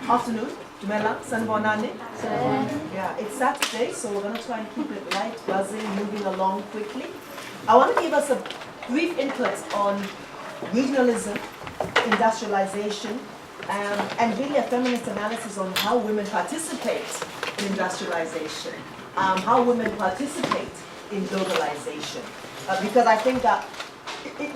Afternoon, Dumela, Sanbonani. Yeah, it's Saturday, so we're going to try and keep it light, buzzing, moving along quickly. I want to give us a brief input on regionalism, industrialization, and really a feminist analysis on how women participate in industrialization, how women participate in globalization. Because I think that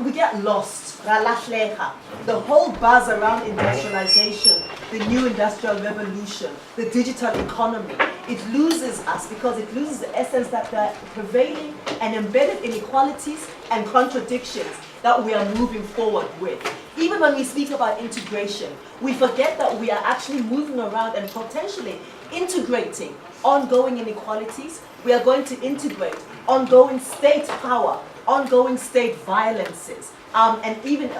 we get lost. The whole buzz around industrialization, the new industrial revolution, the digital economy, it loses us because it loses the essence that the prevailing and embedded inequalities and contradictions that we are moving forward with. Even when we speak about integration, we forget that we are actually moving around and potentially integrating ongoing inequalities. We are going to integrate ongoing state power, ongoing state violences, and even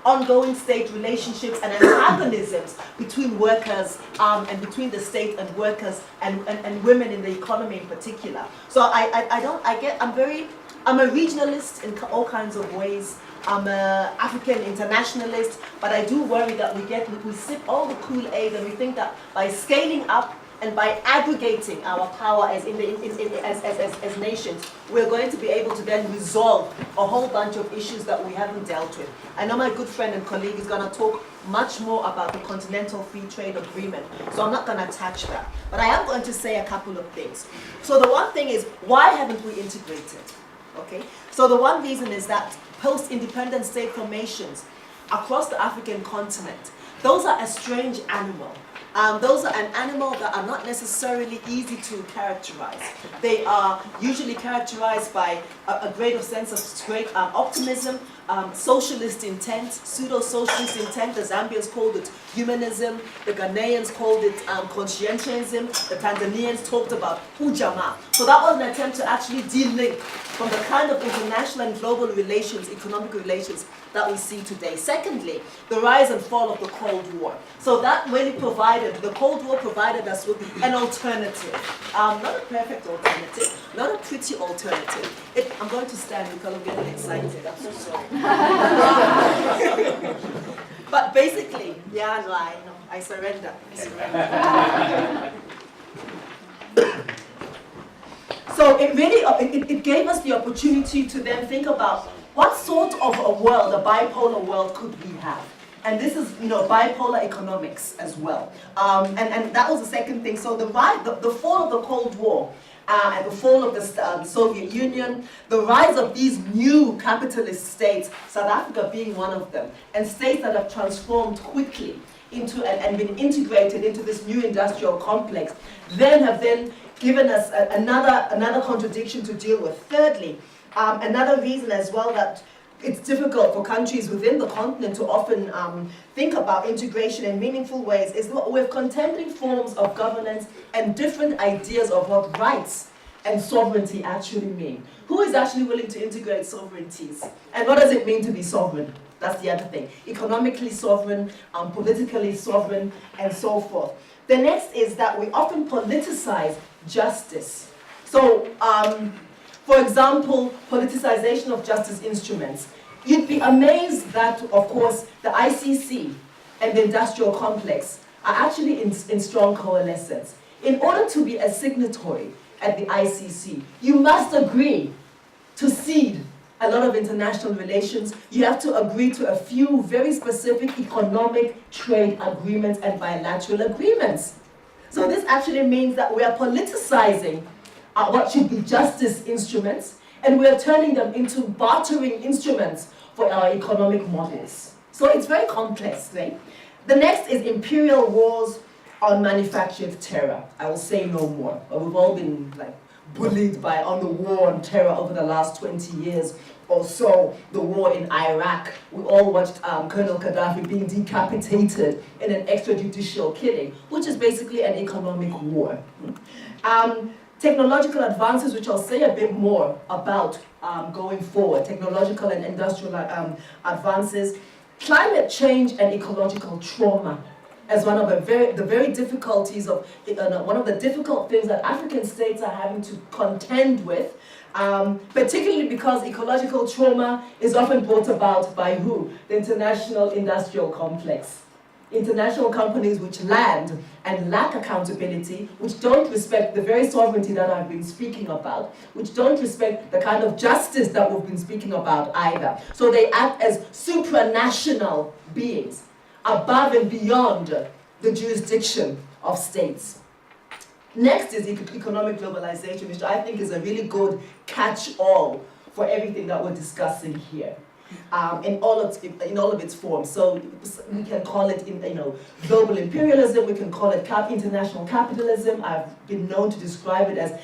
ongoing state relationships and antagonisms between workers and between the state and workers and women in the economy in particular. So I'm a regionalist in all kinds of ways. I'm an African internationalist, but I do worry that we sip all the Kool-Aid and we think that by scaling up and by aggregating our power as nations, we're going to be able to then resolve a whole bunch of issues that we haven't dealt with. I know my good friend and colleague is going to talk much more about the Continental Free Trade Agreement, so I'm not going to touch that. But I am going to say a couple of things. So the one thing is, why haven't we integrated? Okay? So the one reason is that post-independent state formations across the African continent, those are a strange animal. Those are an animal that are not necessarily easy to characterize. They are usually characterized by a greater sense of great optimism, socialist intent, pseudo-socialist intent. The Zambians called it humanism, the Ghanaians called it conscientianism, the Tanzanians talked about ujamaa. So that was an attempt to actually de-link from the kind of international and global relations, economic relations that we see today. Secondly, the rise and fall of the Cold War. So that really the Cold War provided us with an alternative. Not a perfect alternative, not a pretty alternative. I'm going to stand because I'm getting excited, I'm so sorry. But basically, I surrender. So it really, it gave us the opportunity to then think about what sort of a world, a bipolar world, could we have? And this is, bipolar economics as well. And that was the second thing. So the fall of the Cold War, and the fall of the Soviet Union, the rise of these new capitalist states, South Africa being one of them, and states that have transformed quickly into and been integrated into this new industrial complex, have given us another contradiction to deal with. Thirdly, another reason as well that it's difficult for countries within the continent to often think about integration in meaningful ways is that we have contending forms of governance and different ideas of what rights and sovereignty actually mean. Who is actually willing to integrate sovereignties? And what does it mean to be sovereign? That's the other thing. Economically sovereign, politically sovereign, and so forth. The next is that we often politicize justice. So, for example, politicization of justice instruments. You'd be amazed that, of course, the ICC and the industrial complex are actually in strong coalescence. In order to be a signatory at the ICC, you must agree to cede a lot of international relations. You have to agree to a few very specific economic trade agreements and bilateral agreements. So this actually means that we are politicizing what should be justice instruments, and we are turning them into bartering instruments for our economic models. So it's very complex, right? The next is imperial wars on manufactured terror. I will say no more, but we've all been bullied on the war on terror over the last 20 years or so. The war in Iraq, we all watched Colonel Gaddafi being decapitated in an extrajudicial killing, which is basically an economic war. Technological advances, which I'll say a bit more about going forward, technological and industrial advances, climate change and ecological trauma as one of the very difficulties of, one of the difficult things that African states are having to contend with, particularly because ecological trauma is often brought about by who? The international industrial complex. international companies which land and lack accountability, which don't respect the very sovereignty that I've been speaking about, which don't respect the kind of justice that we've been speaking about either. So they act as supranational beings, above and beyond the jurisdiction of states. Next is economic globalization, which I think is a really good catch-all for everything that we're discussing here. In all of its forms. So we can call it, global imperialism. We can call it international capitalism. I've been known to describe it as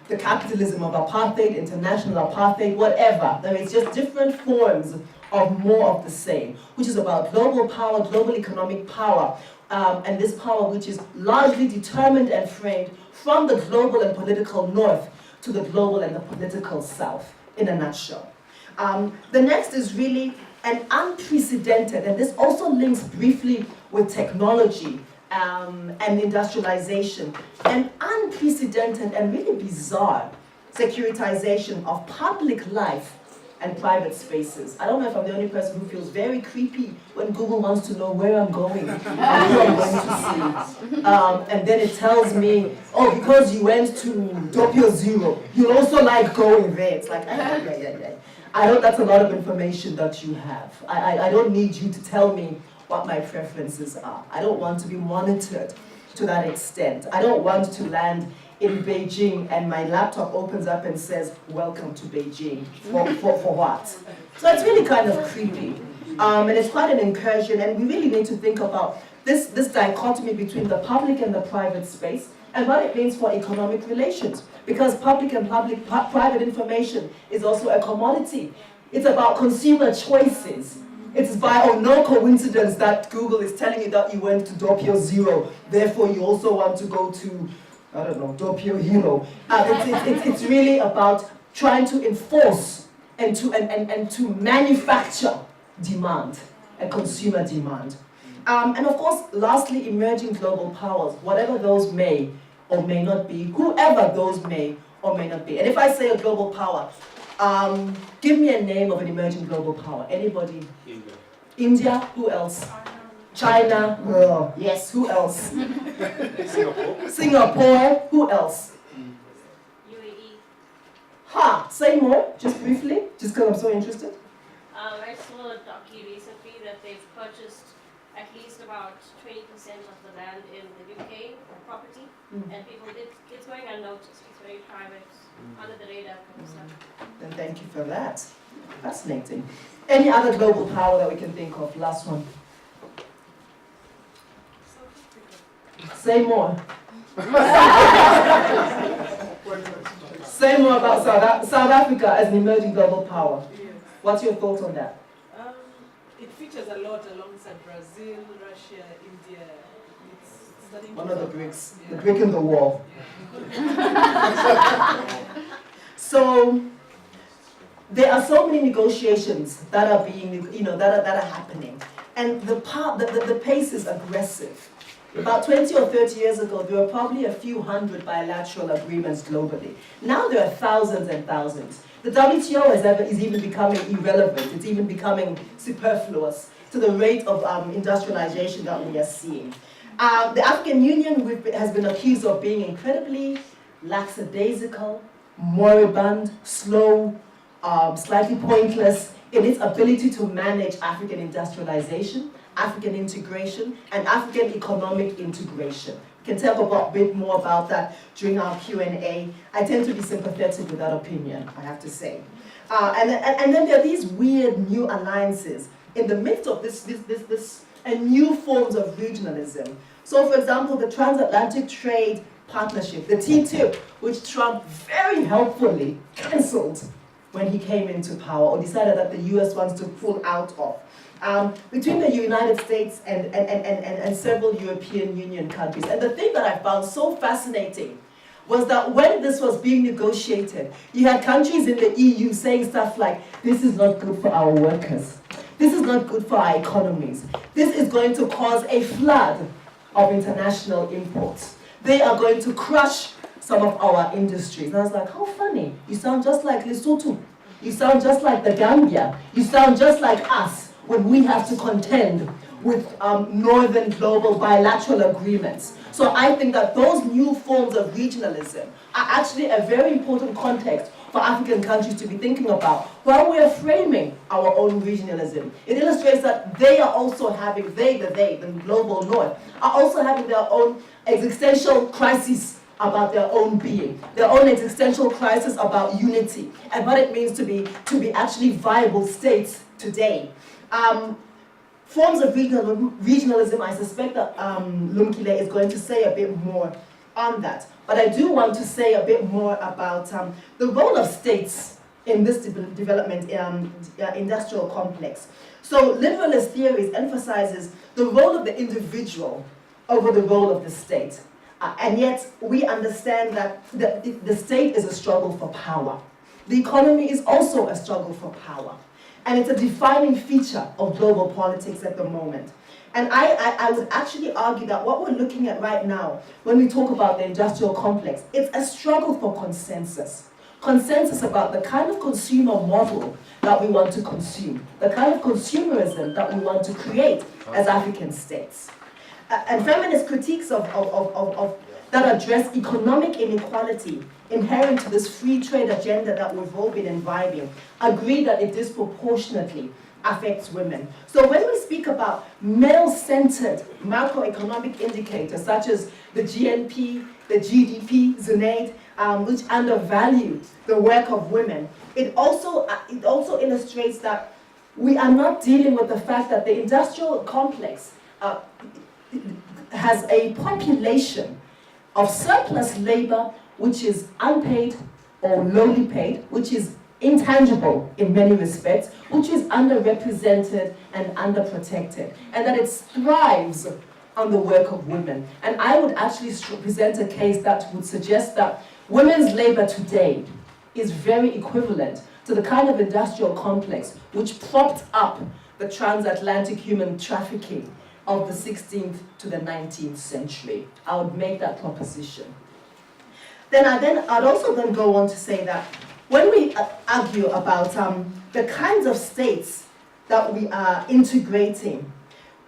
the capitalism of apartheid, international apartheid, whatever. I mean, it's just different forms of more of the same, which is about global power, global economic power, and this power which is largely determined and framed from the global and political north to the global and the political south, in a nutshell. The next is really an unprecedented, and this also links briefly with technology and industrialization, an unprecedented and really bizarre securitization of public life and private spaces. I don't know if I'm the only person who feels very creepy when Google wants to know where I'm going and who I'm going to see. And then it tells me, oh, because you went to Doppio Zero, you also like going there. It's like, yeah. That's a lot of information that you have. I don't need you to tell me what my preferences are. I don't want to be monitored to that extent. I don't want to land in Beijing and my laptop opens up and says, welcome to Beijing. For what? So it's really kind of creepy. And it's quite an incursion, and we really need to think about this dichotomy between the public and the private space and what it means for economic relations. Because public and private information is also a commodity. It's about consumer choices. It's by no coincidence that Google is telling you that you went to Doppio Zero, therefore you also want to go to, I don't know, Doppio Hero. It's really about trying to enforce and to manufacture demand and consumer demand. And of course, lastly, emerging global powers, whatever those may or may not be, whoever those may or may not be. And if I say a global power, give me a name of an emerging global power. Anybody? India. India? Who else? China? Oh, yes, who else? Singapore. Singapore? Who else? UAE. Ha! Say more, just briefly, just because I'm so interested. I saw a docu recently that they've purchased at least about 20% of the land in the UK for property, and it's going unnoticed. It's very private, under the radar kind of stuff. Then thank you for that. Fascinating. Any other global power that we can think of? Last one. Say more. Say more about South Africa as an emerging global power. What's your thoughts on that? It features a lot alongside Brazil, Russia, India. It's starting One of the bricks, the brick in the wall. So there are so many negotiations that are being, that are happening, and the pace is aggressive. About 20 or 30 years ago, there were probably a few hundred bilateral agreements globally. Now there are thousands and thousands. The WTO is even becoming irrelevant. It's even becoming superfluous to the rate of industrialization that we are seeing. The African Union has been accused of being incredibly lackadaisical, moribund, slow, slightly pointless in its ability to manage African industrialization, African integration, and African economic integration. We can talk a bit more about that during our Q&A. I tend to be sympathetic with that opinion, I have to say. And then there are these weird new alliances in the midst of this and new forms of regionalism. So for example, the Transatlantic Trade Partnership, the TTIP, which Trump very helpfully cancelled when he came into power, or decided that the US wants to pull out of. Between the United States and several European Union countries. And the thing that I found so fascinating was that when this was being negotiated, you had countries in the EU saying stuff like, this is not good for our workers. This is not good for our economies. This is going to cause a flood of international imports. They are going to crush some of our industries. And I was like, how funny. You sound just like Lesotho. You sound just like the Gambia. You sound just like us when we have to contend with northern global bilateral agreements. So I think that those new forms of regionalism are actually a very important context for African countries to be thinking about while we are framing our own regionalism. It illustrates that they are also having, the global north, are also having their own existential crises about their own being, their own existential crisis about unity and what it means to be actually viable states today. Forms of regionalism, I suspect that Lumkile is going to say a bit more on that. But I do want to say a bit more about the role of states in this development industrial complex. So liberalist theories emphasizes the role of the individual over the role of the state. And yet we understand that the state is a struggle for power. The economy is also a struggle for power. And it's a defining feature of global politics at the moment. And I would actually argue that what we're looking at right now, when we talk about the industrial complex, it's a struggle for consensus. Consensus about the kind of consumer model that we want to consume, the kind of consumerism that we want to create as African states. And feminist critiques of that address economic inequality inherent to this free trade agenda that we've all been imbibing agree that it disproportionately affects women. So when we speak about male-centered macroeconomic indicators such as the GNP, the GDP, ZUNAID, which undervalue the work of women, it also illustrates that we are not dealing with the fact that the industrial complex has a population of surplus labor which is unpaid or lowly paid, which is intangible in many respects, which is underrepresented and underprotected, and that it thrives on the work of women. And I would actually present a case that would suggest that women's labor today is very equivalent to the kind of industrial complex which propped up the transatlantic human trafficking of the 16th to the 19th century. I would make that proposition. I'd also then go on to say that when we argue about the kinds of states that we are integrating,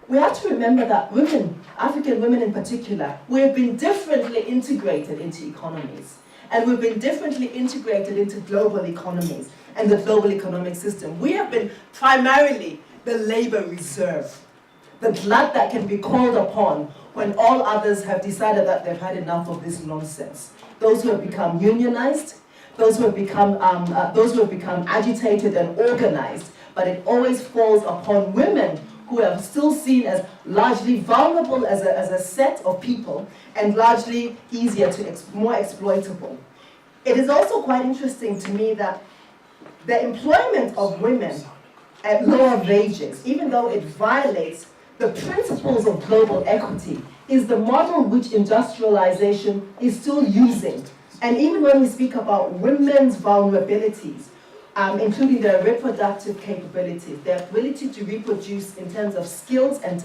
we have to remember that women, African women in particular, we have been differently integrated into economies. And we've been differently integrated into global economies and the global economic system. We have been primarily the labor reserve, the blood that can be called upon when all others have decided that they've had enough of this nonsense. Those who have become unionized, those who have become agitated and organized, but it always falls upon women who are still seen as largely vulnerable as a set of people and largely easier to, more exploitable. It is also quite interesting to me that the employment of women at lower wages, even though it violates the principles of global equity, is the model which industrialization is still using. And even when we speak about women's vulnerabilities, including their reproductive capabilities, their ability to reproduce in terms of skills and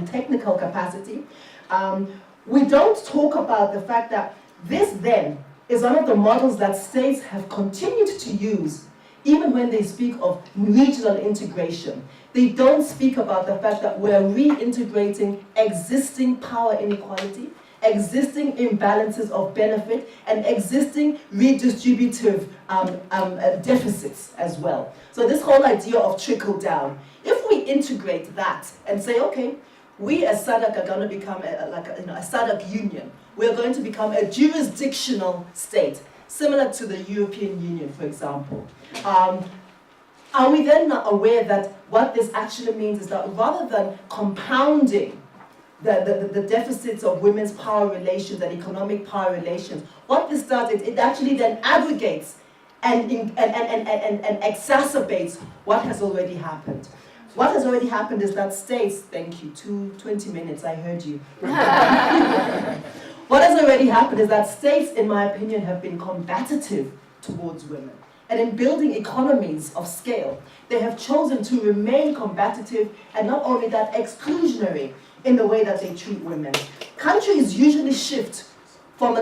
technical capacity, we don't talk about the fact that this then is one of the models that states have continued to use even when they speak of regional integration. They don't speak about the fact that we're reintegrating existing power inequality, existing imbalances of benefit, and existing redistributive deficits as well. So this whole idea of trickle down, if we integrate that and say, okay, we as SADC are going to become a SADC union, we're going to become a jurisdictional state, similar to the European Union, for example. Are we then not aware that what this actually means is that rather than compounding the deficits of women's power relations and economic power relations, what this does is it actually then aggregates and exacerbates what has already happened. What has already happened is that states, thank you, 20 minutes, I heard you. What has already happened is that states, in my opinion, have been combative towards women. And in building economies of scale, they have chosen to remain combative and not only that, exclusionary in the way that they treat women. Countries usually shift from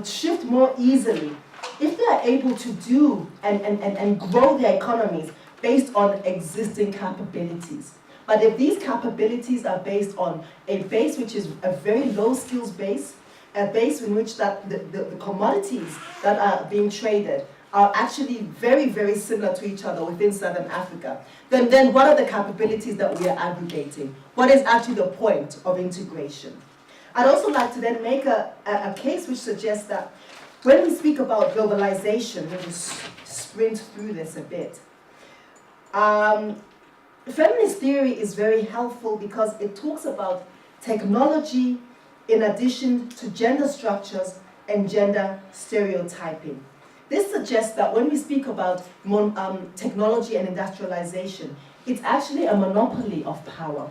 shift more easily if they are able to do and grow their economies based on existing capabilities. But if these capabilities are based on a base which is a very low skills base, a base in which that the commodities that are being traded are actually very, very similar to each other within Southern Africa, then what are the capabilities that we are aggregating? What is actually the point of integration? I'd also like to then make a case which suggests that when we speak about globalization, we'll just sprint through this a bit. Feminist theory is very helpful because it talks about technology in addition to gender structures and gender stereotyping. This suggests that when we speak about technology and industrialization, it's actually a monopoly of power.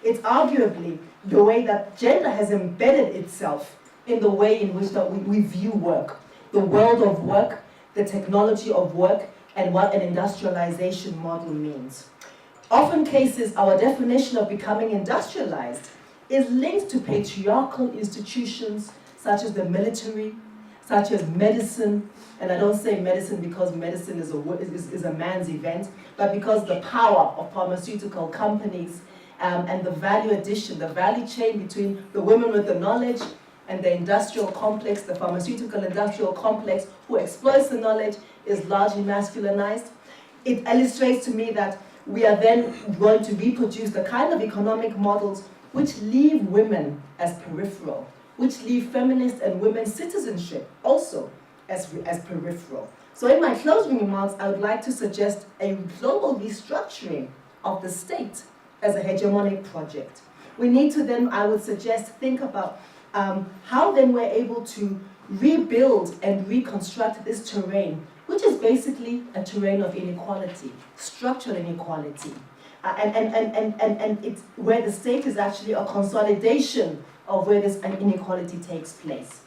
It's arguably the way that gender has embedded itself in the way in which that we view work, the world of work, the technology of work, and what an industrialization model means. Often cases, our definition of becoming industrialized is linked to patriarchal institutions such as the military, such as medicine, and I don't say medicine because medicine is a man's event, but because the power of pharmaceutical companies and the value addition, the value chain between the women with the knowledge and the industrial complex, the pharmaceutical industrial complex who exploits the knowledge is largely masculinized. It illustrates to me that we are then going to reproduce the kind of economic models which leave women as peripheral, which leave feminist and women's citizenship also as peripheral. So in my closing remarks, I would like to suggest a global restructuring of the state as a hegemonic project. We need to then, I would suggest, think about how then we're able to rebuild and reconstruct this terrain, which is basically a terrain of inequality, structural inequality. And it's where the state is actually a consolidation of where this inequality takes place.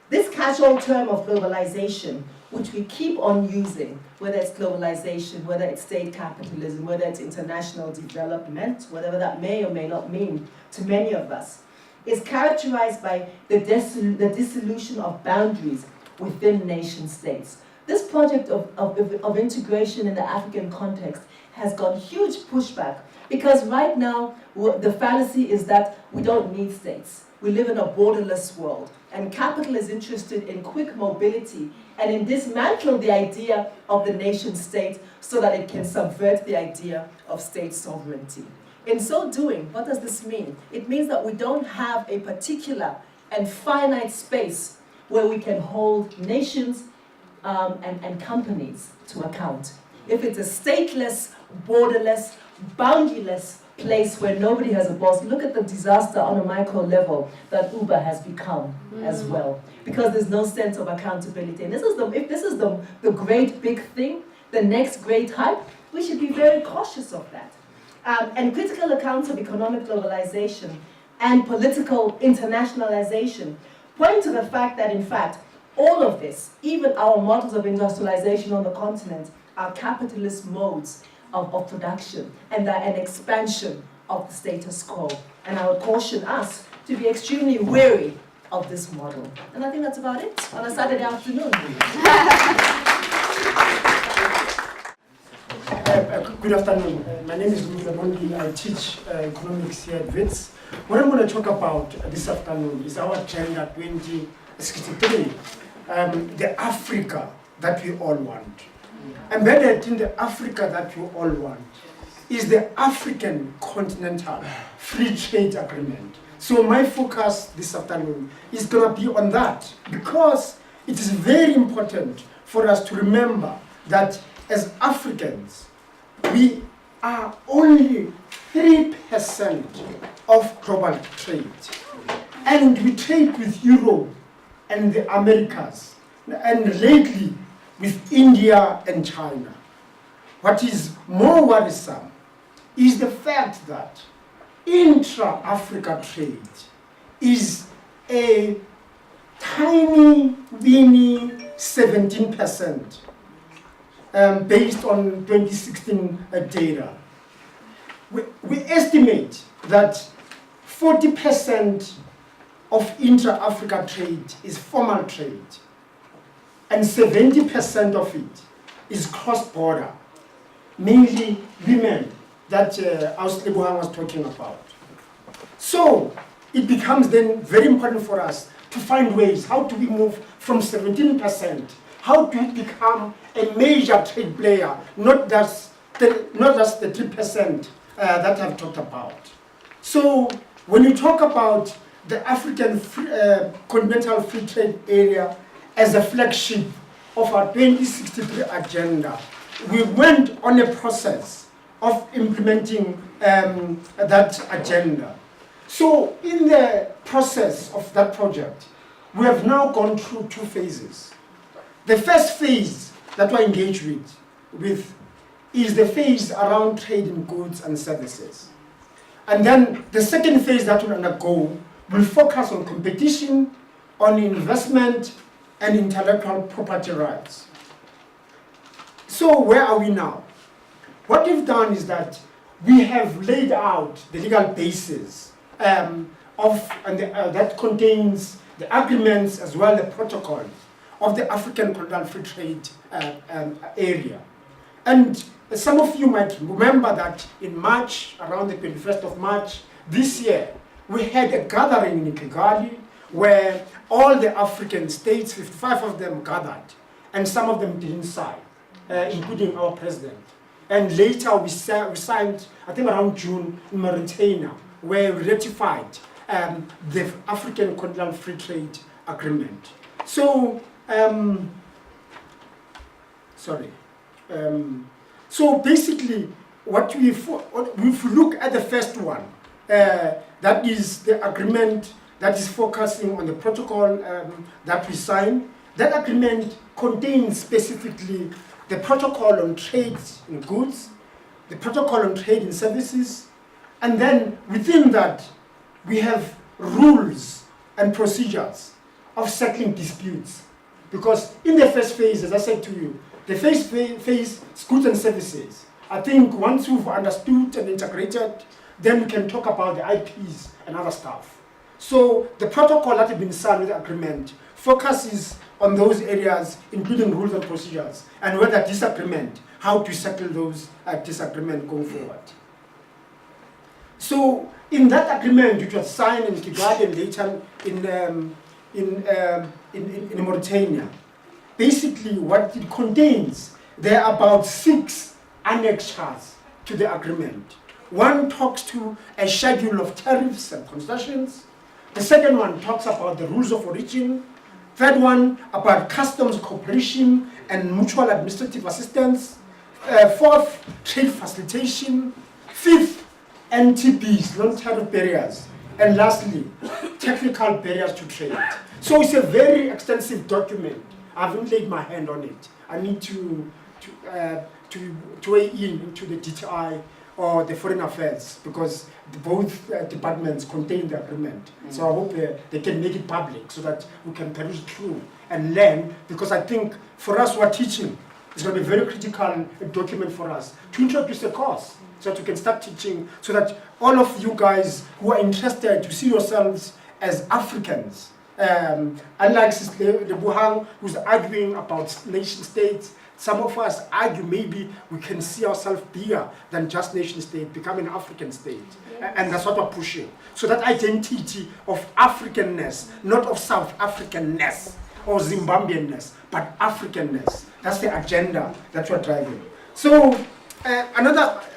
This catch-all term of globalization, which we keep on using, whether it's globalization, whether it's state capitalism, whether it's international development, whatever that may or may not mean to many of us, is characterized by the dissolution of boundaries within nation states. This project of integration in the African context has got huge pushback because right now the fallacy is that we don't need states. We live in a borderless world, and capital is interested in quick mobility and in dismantling the idea of the nation state so that it can subvert the idea of state sovereignty. In so doing, what does this mean? It means that we don't have a particular and finite space where we can hold nations and companies to account. If it's a stateless, borderless, boundaryless place where nobody has a boss, look at the disaster on a micro level that Uber has become as well, because there's no sense of accountability. And if this is the great big thing, the next great hype, we should be very cautious of that. And critical accounts of economic globalization and political internationalization point to the fact that, in fact, all of this, even our models of industrialization on the continent, are capitalist modes of production and are an expansion of the status quo. And I would caution us to be extremely wary of this model. And I think that's about it on a Saturday afternoon. Good afternoon. My name is Mondi. I teach economics here at WITS. What I'm going to talk about this afternoon is our Agenda 2063, the Africa that we all want. Embedded in the Africa that we all want is the African Continental Free Trade Agreement. So my focus this afternoon is going to be on that, because it is very important for us to remember that as Africans, we are only 3% of global trade. And we trade with Europe and the Americas, and lately with India and China. What is more worrisome is the fact that intra-Africa trade is a tiny, weeny 17%. Based on 2016 data. We estimate that 40% of intra-Africa trade is formal trade, and 70% of it is cross-border, mainly women that Auslebohang was talking about. So it becomes then very important for us to find ways, how do we move from 17%, how do we become a major trade player, not just the 3% that I've talked about. So when you talk about the African Continental Free Trade Area as a flagship of our 2063 agenda, we went on a process of implementing that agenda. So in the process of that project, we have now gone through 2 phases. The first phase that we're engaged with is the phase around trade in goods and services. And then the second phase that we'll undergo will focus on competition, on investment, and intellectual property rights. So where are we now? What we've done is that we have laid out the legal basis that contains the agreements as well as the protocol of the African Continental Free Trade area. And some of you might remember that in March, around the 21st of March this year, we had a gathering in Kigali where all the African states, 55 of them gathered, and some of them didn't sign, including our president. And later we signed, I think around June, in Mauritania, where we ratified the African Continental Free Trade Agreement. So, so basically, if we look at the first one, that is the agreement that is focusing on the protocol that we signed. That agreement contains specifically the protocol on trade in goods, the protocol on trade in services, and then within that, we have rules and procedures of settling disputes. Because in the first phase, as I said to you, the first phase is goods and services. I think once you've understood and integrated, then we can talk about the IPs and other stuff. So the protocol that has been signed with the agreement focuses on those areas, including rules and procedures, and whether disagreement, how to settle those disagreements going forward. So in that agreement, which was signed in Kigali and later in Mauritania, basically what it contains, there are about 6 annexures to the agreement. One talks to a schedule of tariffs and concessions. The second one talks about the rules of origin. Third one about customs cooperation and mutual administrative assistance. Fourth, trade facilitation. Fifth, NTBs, non-tariff barriers. And lastly, technical barriers to trade. So it's a very extensive document. I haven't laid my hand on it. I need to weigh in into the DTI or the Foreign Affairs, because both departments contain the agreement. So I hope they can make it public so that we can peruse through and learn, because I think for us who are teaching, it's going to be a very critical document for us to introduce the course so that we can start teaching, so that all of you guys who are interested to see yourselves as Africans, unlike Lebohang, who's arguing about nation states, some of us argue maybe we can see ourselves bigger than just nation state, becoming an African state. Yes. And that's what we're pushing. So that identity of Africanness, not of South Africanness or Zimbabweanness, but Africanness. That's the agenda that we're driving. So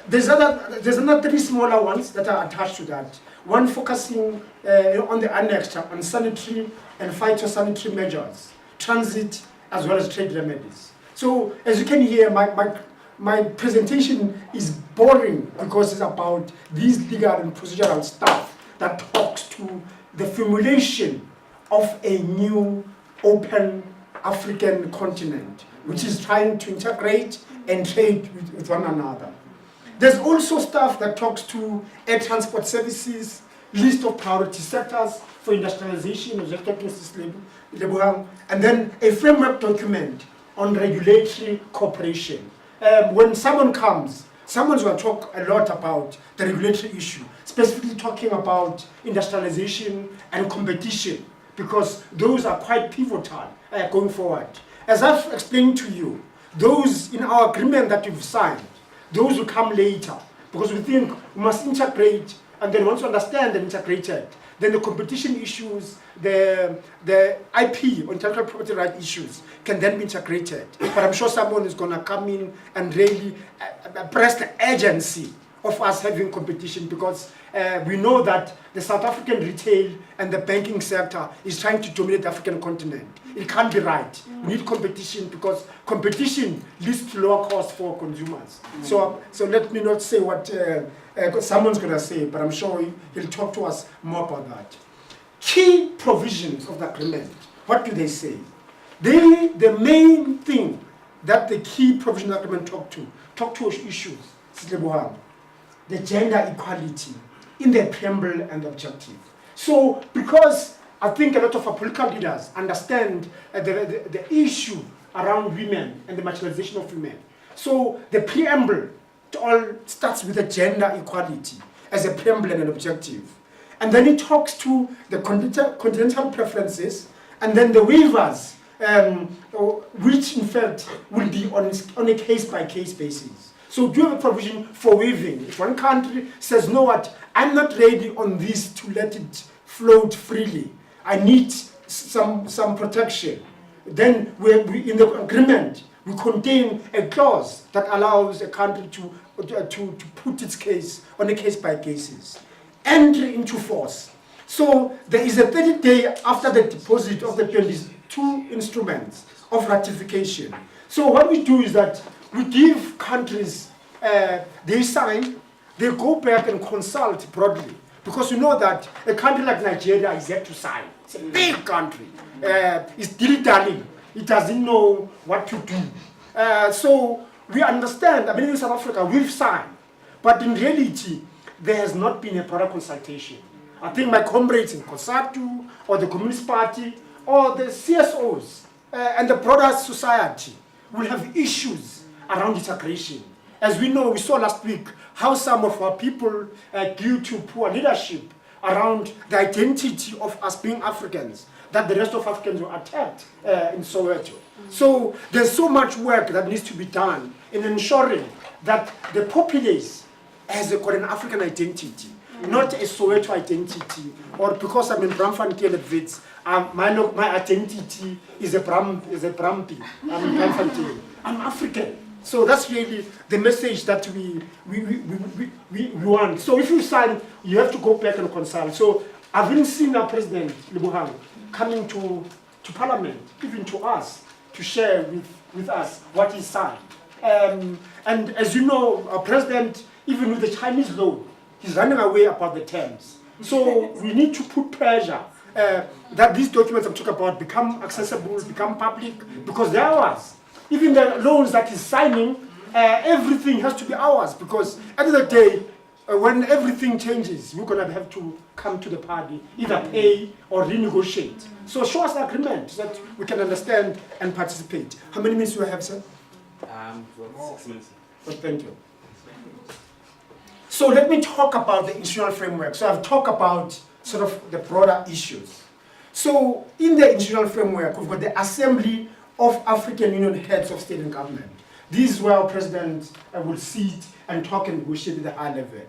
there's another 3 smaller ones that are attached to that. One focusing on the annex on sanitary and phytosanitary measures, transit, as well as trade remedies. So as you can hear, my presentation is boring because it's about these legal and procedural stuff that talks to the formulation of a new open African continent, which is trying to integrate and trade with one another. There's also stuff that talks to air transport services, list of priority sectors for industrialization, and then a framework document on regulatory cooperation. When someone comes, someone's going to talk a lot about the regulatory issue, specifically talking about industrialization and competition, because those are quite pivotal going forward. As I've explained to you, those in our agreement that we've signed, those will come later. because we think we must integrate, and then once you understand and integrated, then the competition issues, the IP, or intellectual property right issues, can then be integrated. But I'm sure someone is going to come in and really press the urgency of us having competition, because we know that the South African retail and the banking sector is trying to dominate the African continent. It can't be right. We need competition, because competition leads to lower cost for consumers. So let me not say what someone's going to say, but I'm sure he'll talk to us more about that. Key provisions of the agreement, what do they say? The main thing that the key provisions of the agreement talk to issues, the gender equality in the preamble and objective. So, because I think a lot of our political leaders understand the issue around women and the marginalization of women. So, the preamble all starts with the gender equality as a preamble and an objective. And then it talks to the continental preferences, and then the waivers, which in fact will be on a case-by-case basis. So do you have a provision for waiving? If one country says, no, what, I'm not ready on this to let it float freely, I need some protection, then we in the agreement, we contain a clause that allows a country to put its case on a case-by-case basis. Entry into force. So there is a 30-day after the deposit of the 22 instruments of ratification. So what we do is that we give countries, they sign, they go back and consult broadly. Because you know that a country like Nigeria is yet to sign. It's a big country. It's dilly-dallying. It doesn't know what to do. So we understand, I mean in South Africa, we've signed. But in reality, there has not been a broader consultation. I think my comrades in COSATU, or the Communist Party, or the CSOs, and the broader society will have issues around integration. As we know, we saw last week how some of our people, due to poor leadership around the identity of us being Africans, that the rest of Africans were attacked in Soweto. So there's so much work that needs to be done in ensuring that the populace has got an African identity, not a Soweto identity, or because I'm in Braamfontein at Wits, my identity is a Braampi. I'm in Braamfontein. I'm African. So that's really the message that we want. So if you sign, you have to go back and consult. So I've been seeing our President Lebohang coming to Parliament, even to us, to share with us what he signed. And as you know, our President, even with the Chinese law, he's running away about the terms. So we need to put pressure that these documents I'm talking about become accessible, become public, because they're ours. Even the loans that he's signing, everything has to be ours, because at the end of the day, when everything changes, we're going to have to come to the party, either pay or renegotiate. So show us the agreement so that we can understand and participate. How many minutes do I have, sir? 6 minutes. Oh, thank you. So let me talk about the institutional framework. So I've talked about sort of the broader issues. So in the institutional framework, we've got the Assembly of African Union Heads of State and Government. This is where our president will sit and talk and negotiate at the high level.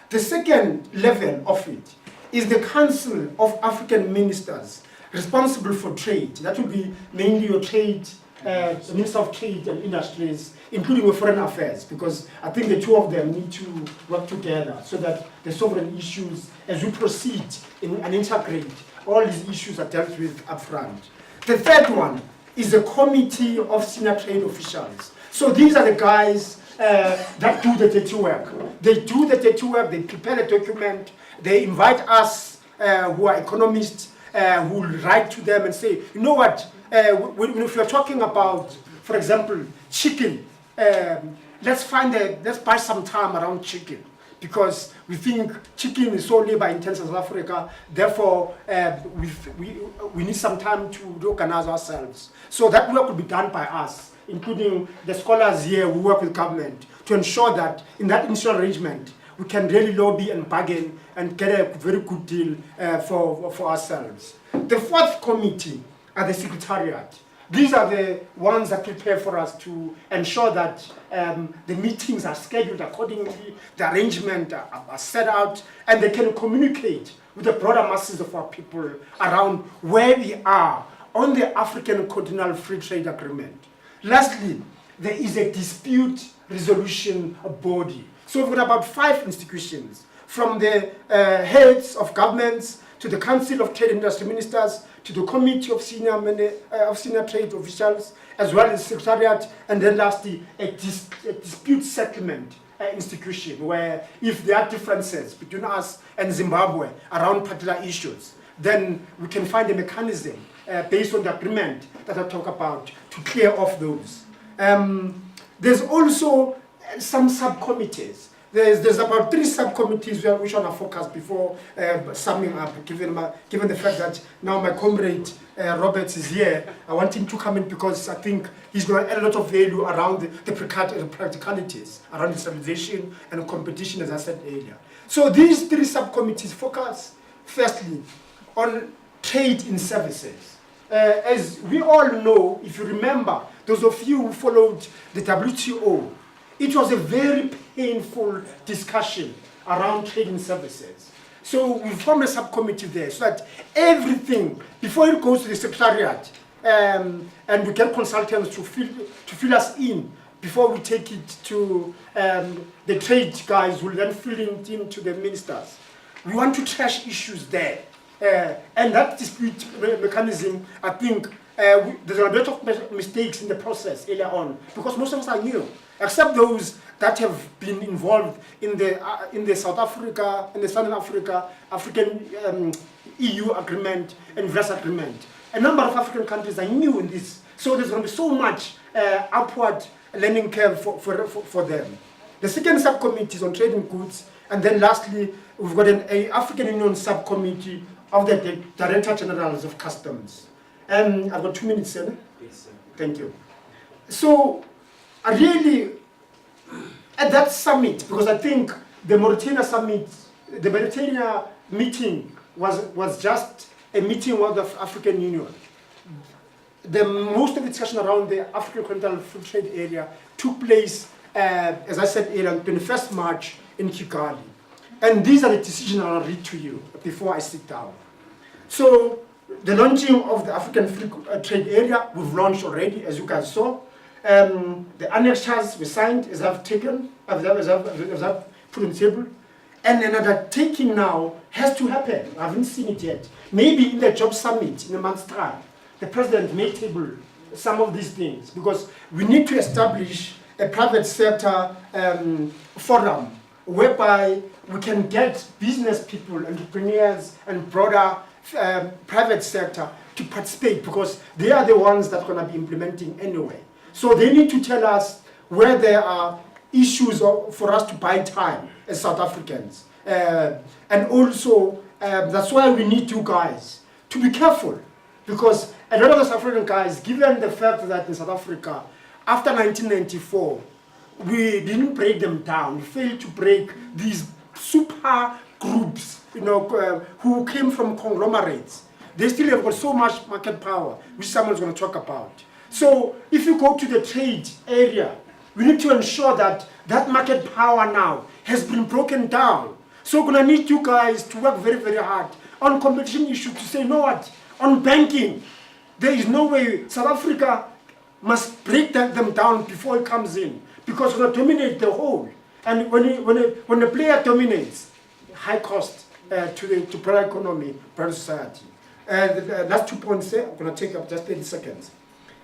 The second level of it is the Council of African Ministers responsible for trade. That will be mainly your trade, the Minister of Trade and Industries, including your foreign affairs, because I think the two of them need to work together so that the sovereign issues, as we proceed and integrate, all these issues are dealt with upfront. The third one is the Committee of Senior Trade Officials. So these are the guys that do the dirty work. They do the dirty work, they prepare the document, they invite us who are economists, who will write to them and say, you know what, if you're talking about, for example, chicken, let's buy some time around chicken, because we think chicken is so labor intense in South Africa, therefore we need some time to reorganize ourselves. So that work will be done by us, including the scholars here who work with government, to ensure that in that initial arrangement, we can really lobby and bargain and get a very good deal for ourselves. The fourth committee are the Secretariat. These are the ones that prepare for us to ensure that the meetings are scheduled accordingly, the arrangement are set out, and they can communicate with the broader masses of our people around where we are on the African Continental Free Trade Agreement. Lastly, there is a dispute resolution body. So we've got about 5 institutions, from the heads of governments to the Council of Trade and Industry Ministers, to the Committee of Senior Trade Officials, as well as Secretariat, and then lastly, a dispute settlement institution, where if there are differences between us and Zimbabwe around particular issues, then we can find a mechanism based on the agreement that I talk about to clear off those. There's also some subcommittees. There's about 3 subcommittees which I want to focus before summing up, given the fact that now my comrade Roberts is here. I want him to come in because I think he's going to add a lot of value around the practicalities, around industrialization and competition, as I said earlier. So these 3 subcommittees focus, firstly, on trade in services. As we all know, if you remember, those of you who followed the WTO, it was a very painful discussion around trade in services. So we formed a subcommittee there so that everything, before it goes to the Secretariat, and we get consultants to fill us in before we take it to the trade guys who will then fill it into the ministers. We want to trash issues there. And that dispute mechanism, I think, there's a lot of mistakes in the process earlier on, because most of us are new, except those that have been involved in the South Africa, in the Southern Africa, African EU agreement and US agreement. A number of African countries are new in this, so there's going to be so much upward learning curve for them. The second subcommittee is on trading goods, and then lastly, we've got an African Union subcommittee of the Director Generals of Customs. I've got 2 minutes, sir. Yes, sir. Thank you. So, I really, at that summit, because I think the Mauritania summit, the Mauritania meeting was just a meeting of the African Union. Most of the discussion around the African Continental Free Trade Area took place, as I said earlier, on 21st March in Kigali. And these are the decisions I'll read to you before I sit down. So, the launching of the African Free Trade Area, we've launched already, as you guys saw. The annexures we signed, as I've put on the table. And another taking now has to happen. I haven't seen it yet. Maybe in the job summit in a month's time, the president may table some of these things, because we need to establish a private sector forum whereby we can get business people, entrepreneurs, and broader private sector to participate, because they are the ones that are going to be implementing anyway. So they need to tell us where there are issues for us to buy time as South Africans. And also, that's why we need you guys to be careful, because a lot of the South African guys, given the fact that in South Africa, after 1994, we didn't break them down. We failed to break these super groups, who came from conglomerates. They still have got so much market power, which someone's going to talk about. So if you go to the trade area, we need to ensure that that market power now has been broken down. So we're going to need you guys to work very, very hard on competition issues, to say, you know what, on banking, there is no way South Africa must break them down before it comes in, because we're going to dominate the whole. And when a player dominates, high cost to broader economy, broader society. That's 2 points there. I'm going to take up just 30 seconds.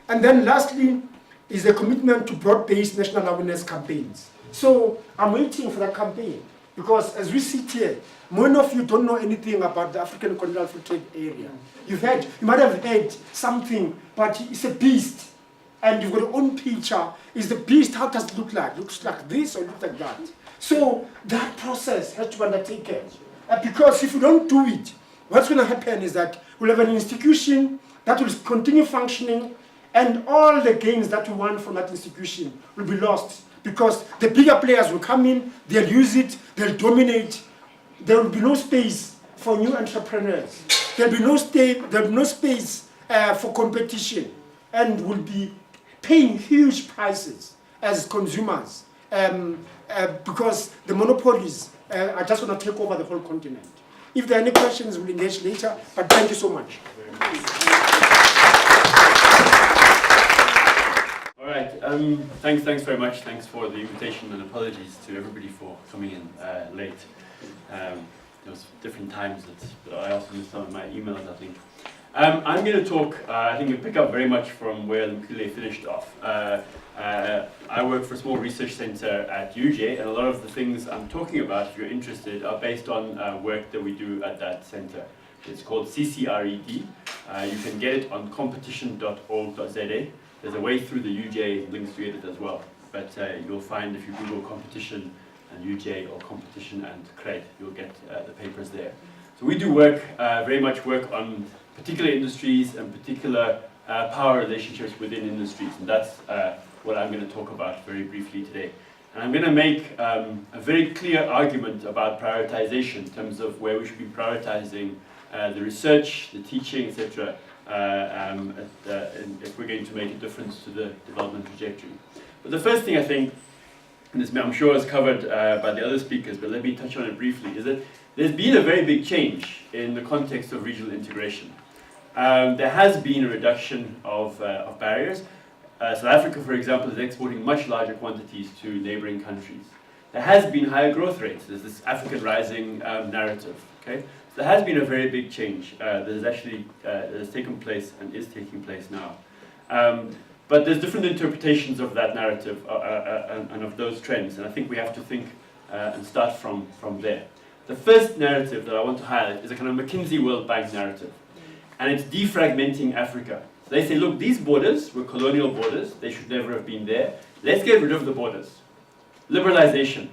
And then lastly is a commitment to broad-based national awareness campaigns. So I'm waiting for that campaign, because as we sit here, many of you don't know anything about the African Continental Free Trade Area. You might have heard something, but it's a beast. And you've got your own picture. Is the beast, how does it look like? Looks like this or looks like that. So that process has to be undertaken. Because if you don't do it, what's going to happen is that we'll have an institution that will continue functioning, and all the gains that we want from that institution will be lost, because the bigger players will come in, they'll use it, they'll dominate. There will be no space for new entrepreneurs. There'll be no space for competition. and will be paying huge prices as consumers because the monopolies are just going to take over the whole continent. If there are any questions, we'll engage later, but thank you so much. All right, thanks very much. Thanks for the invitation, and apologies to everybody for coming in late. There was different times, but I also missed some of my emails, I think. I'm going to talk, I think you'll pick up very much from where Mkhile finished off. I work for a small research center at UJ, and a lot of the things I'm talking about, if you're interested, are based on work that we do at that center. It's called CCRED. You can get it on competition.org.za. There's a way through the UJ links to get it as well. But you'll find if you Google competition and UJ or competition and CRED, you'll get the papers there. So we do work, very much work on particular industries and particular power relationships within industries. And that's what I'm going to talk about very briefly today. And I'm going to make a very clear argument about prioritization in terms of where we should be prioritizing the research, the teaching, etc. If we're going to make a difference to the development trajectory. But the first thing I think, and this I'm sure is covered by the other speakers, but let me touch on it briefly, is that there's been a very big change in the context of regional integration. There has been a reduction of barriers. South Africa, for example, is exporting much larger quantities to neighboring countries. There has been higher growth rates. There's this African rising narrative. Okay? So there has been a very big change that has actually taken place and is taking place now. But there's different interpretations of that narrative and of those trends, and I think we have to think and start from there. The first narrative that I want to highlight is a kind of McKinsey World Bank narrative, and it's defragmenting Africa. So they say, look, these borders were colonial borders, they should never have been there. Let's get rid of the borders. Liberalization.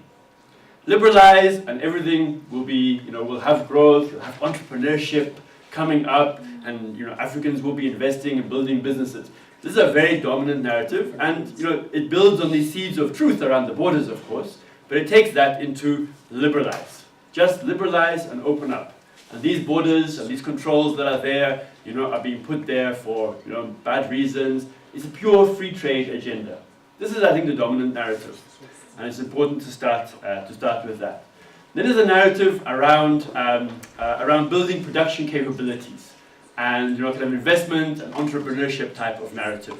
Liberalize and everything will be, we'll have growth, we'll have entrepreneurship coming up, and Africans will be investing and building businesses. This is a very dominant narrative, and it builds on these seeds of truth around the borders, of course, but it takes that into liberalize. Just liberalize and open up. And these borders and these controls that are there, are being put there for, bad reasons. It's a pure free trade agenda. This is, I think, the dominant narrative, and it's important to start with that. Then there's a narrative around building production capabilities, and kind of investment and entrepreneurship type of narrative.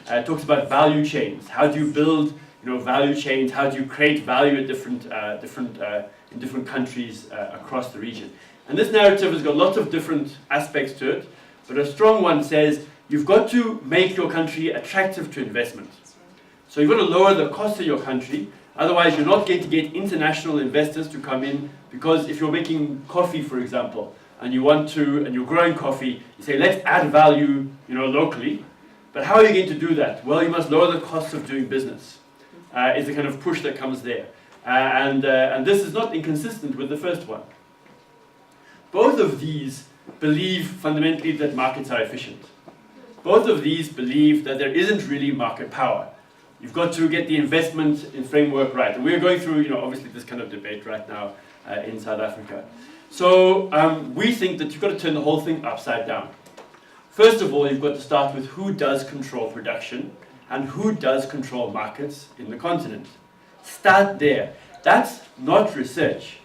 It talks about value chains. How do you build, value chains? How do you create value at in different countries across the region? And this narrative has got lots of different aspects to it, but a strong one says you've got to make your country attractive to investment. So you've got to lower the cost of your country, otherwise you're not going to get international investors to come in, because if you're making coffee, for example, and you're growing coffee, you say, let's add value, locally. But how are you going to do that? Well, you must lower the cost of doing business. Is the kind of push that comes there. And this is not inconsistent with the first one. Both of these believe fundamentally that markets are efficient. Both of these believe that there isn't really market power. You've got to get the investment in framework right. And we're going through, obviously this kind of debate right now in South Africa. So we think that you've got to turn the whole thing upside down. First of all, you've got to start with who does control production and who does control markets in the continent. Start there. That's not research.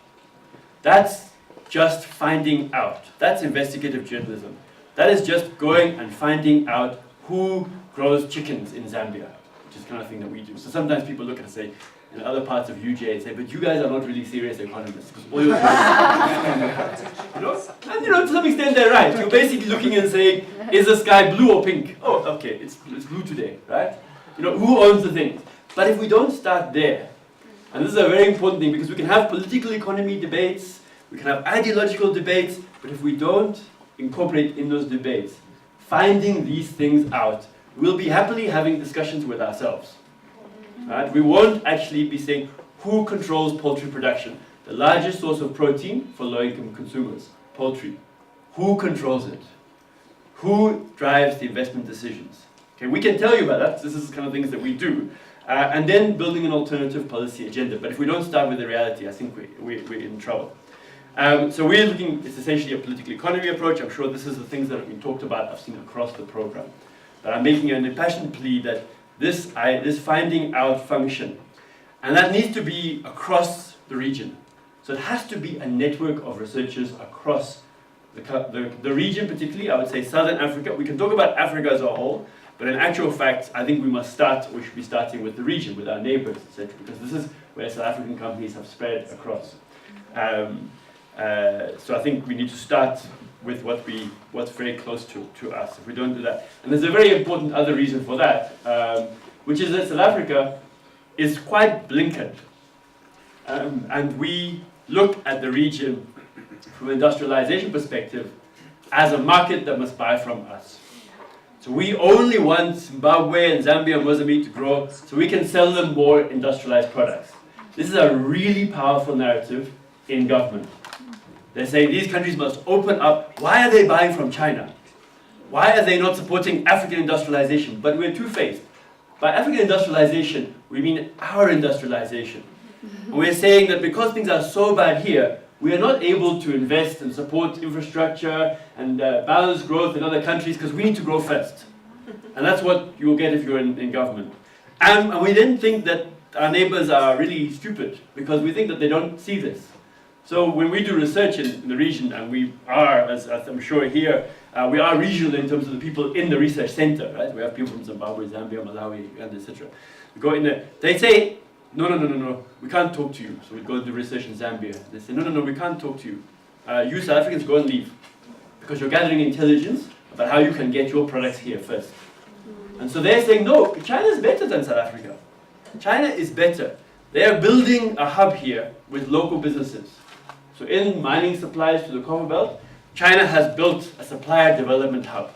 That's just finding out. That's investigative journalism. That is just going and finding out who grows chickens in Zambia, which is the kind of thing that we do. So sometimes people look at us and say, in other parts of UJ, and say, but you guys are not really serious economists, because all you're doing and to some extent they're right. You're basically looking and saying, is the sky blue or pink? Oh, okay, it's blue today, right? Who owns the things? But if we don't start there, and this is a very important thing, because we can have political economy debates, we can have ideological debates, but if we don't incorporate in those debates, finding these things out, we'll be happily having discussions with ourselves. Right? We won't actually be saying who controls poultry production. The largest source of protein for low-income consumers, poultry. Who controls it? Who drives the investment decisions? Okay, we can tell you about that. This is the kind of things that we do. And then building an alternative policy agenda. But if we don't start with the reality, I think we're in trouble. So we're looking, it's essentially a political economy approach. I'm sure this is the things that have been talked about, I've seen across the program. but I'm making an impassioned plea that this finding out function, and that needs to be across the region. So it has to be a network of researchers across the region, particularly, I would say Southern Africa. We can talk about Africa as a whole, but in actual fact, I think we should be starting with the region, with our neighbors, etc., because this is where South African companies have spread across. So I think we need to start with what's very close to us. If we don't do that, and there's a very important other reason for that, which is that South Africa is quite blinkered, and we look at the region from an industrialization perspective as a market that must buy from us. So we only want Zimbabwe and Zambia and Mozambique to grow so we can sell them more industrialized products. This is a really powerful narrative in government. They say these countries must open up. Why are they buying from China? Why are they not supporting African industrialization? But we're two-faced. By African industrialization, we mean our industrialization. And we're saying that because things are so bad here, we are not able to invest and support infrastructure and balance growth in other countries because we need to grow first. And that's what you'll get if you're in government. And we then think that our neighbors are really stupid because we think that they don't see this. So when we do research in the region, and we are, as I'm sure here, we are regional in terms of the people in the research center, right? We have people from Zimbabwe, Zambia, Malawi, Uganda, etc. We go in there, they say, no, we can't talk to you. So we go and do research in Zambia. They say, no, we can't talk to you. You South Africans go and leave because you're gathering intelligence about how you can get your products here first. And so they're saying, no, China is better than South Africa. China is better. They are building a hub here with local businesses. So in mining supplies to the Copper Belt, China has built a supplier development hub.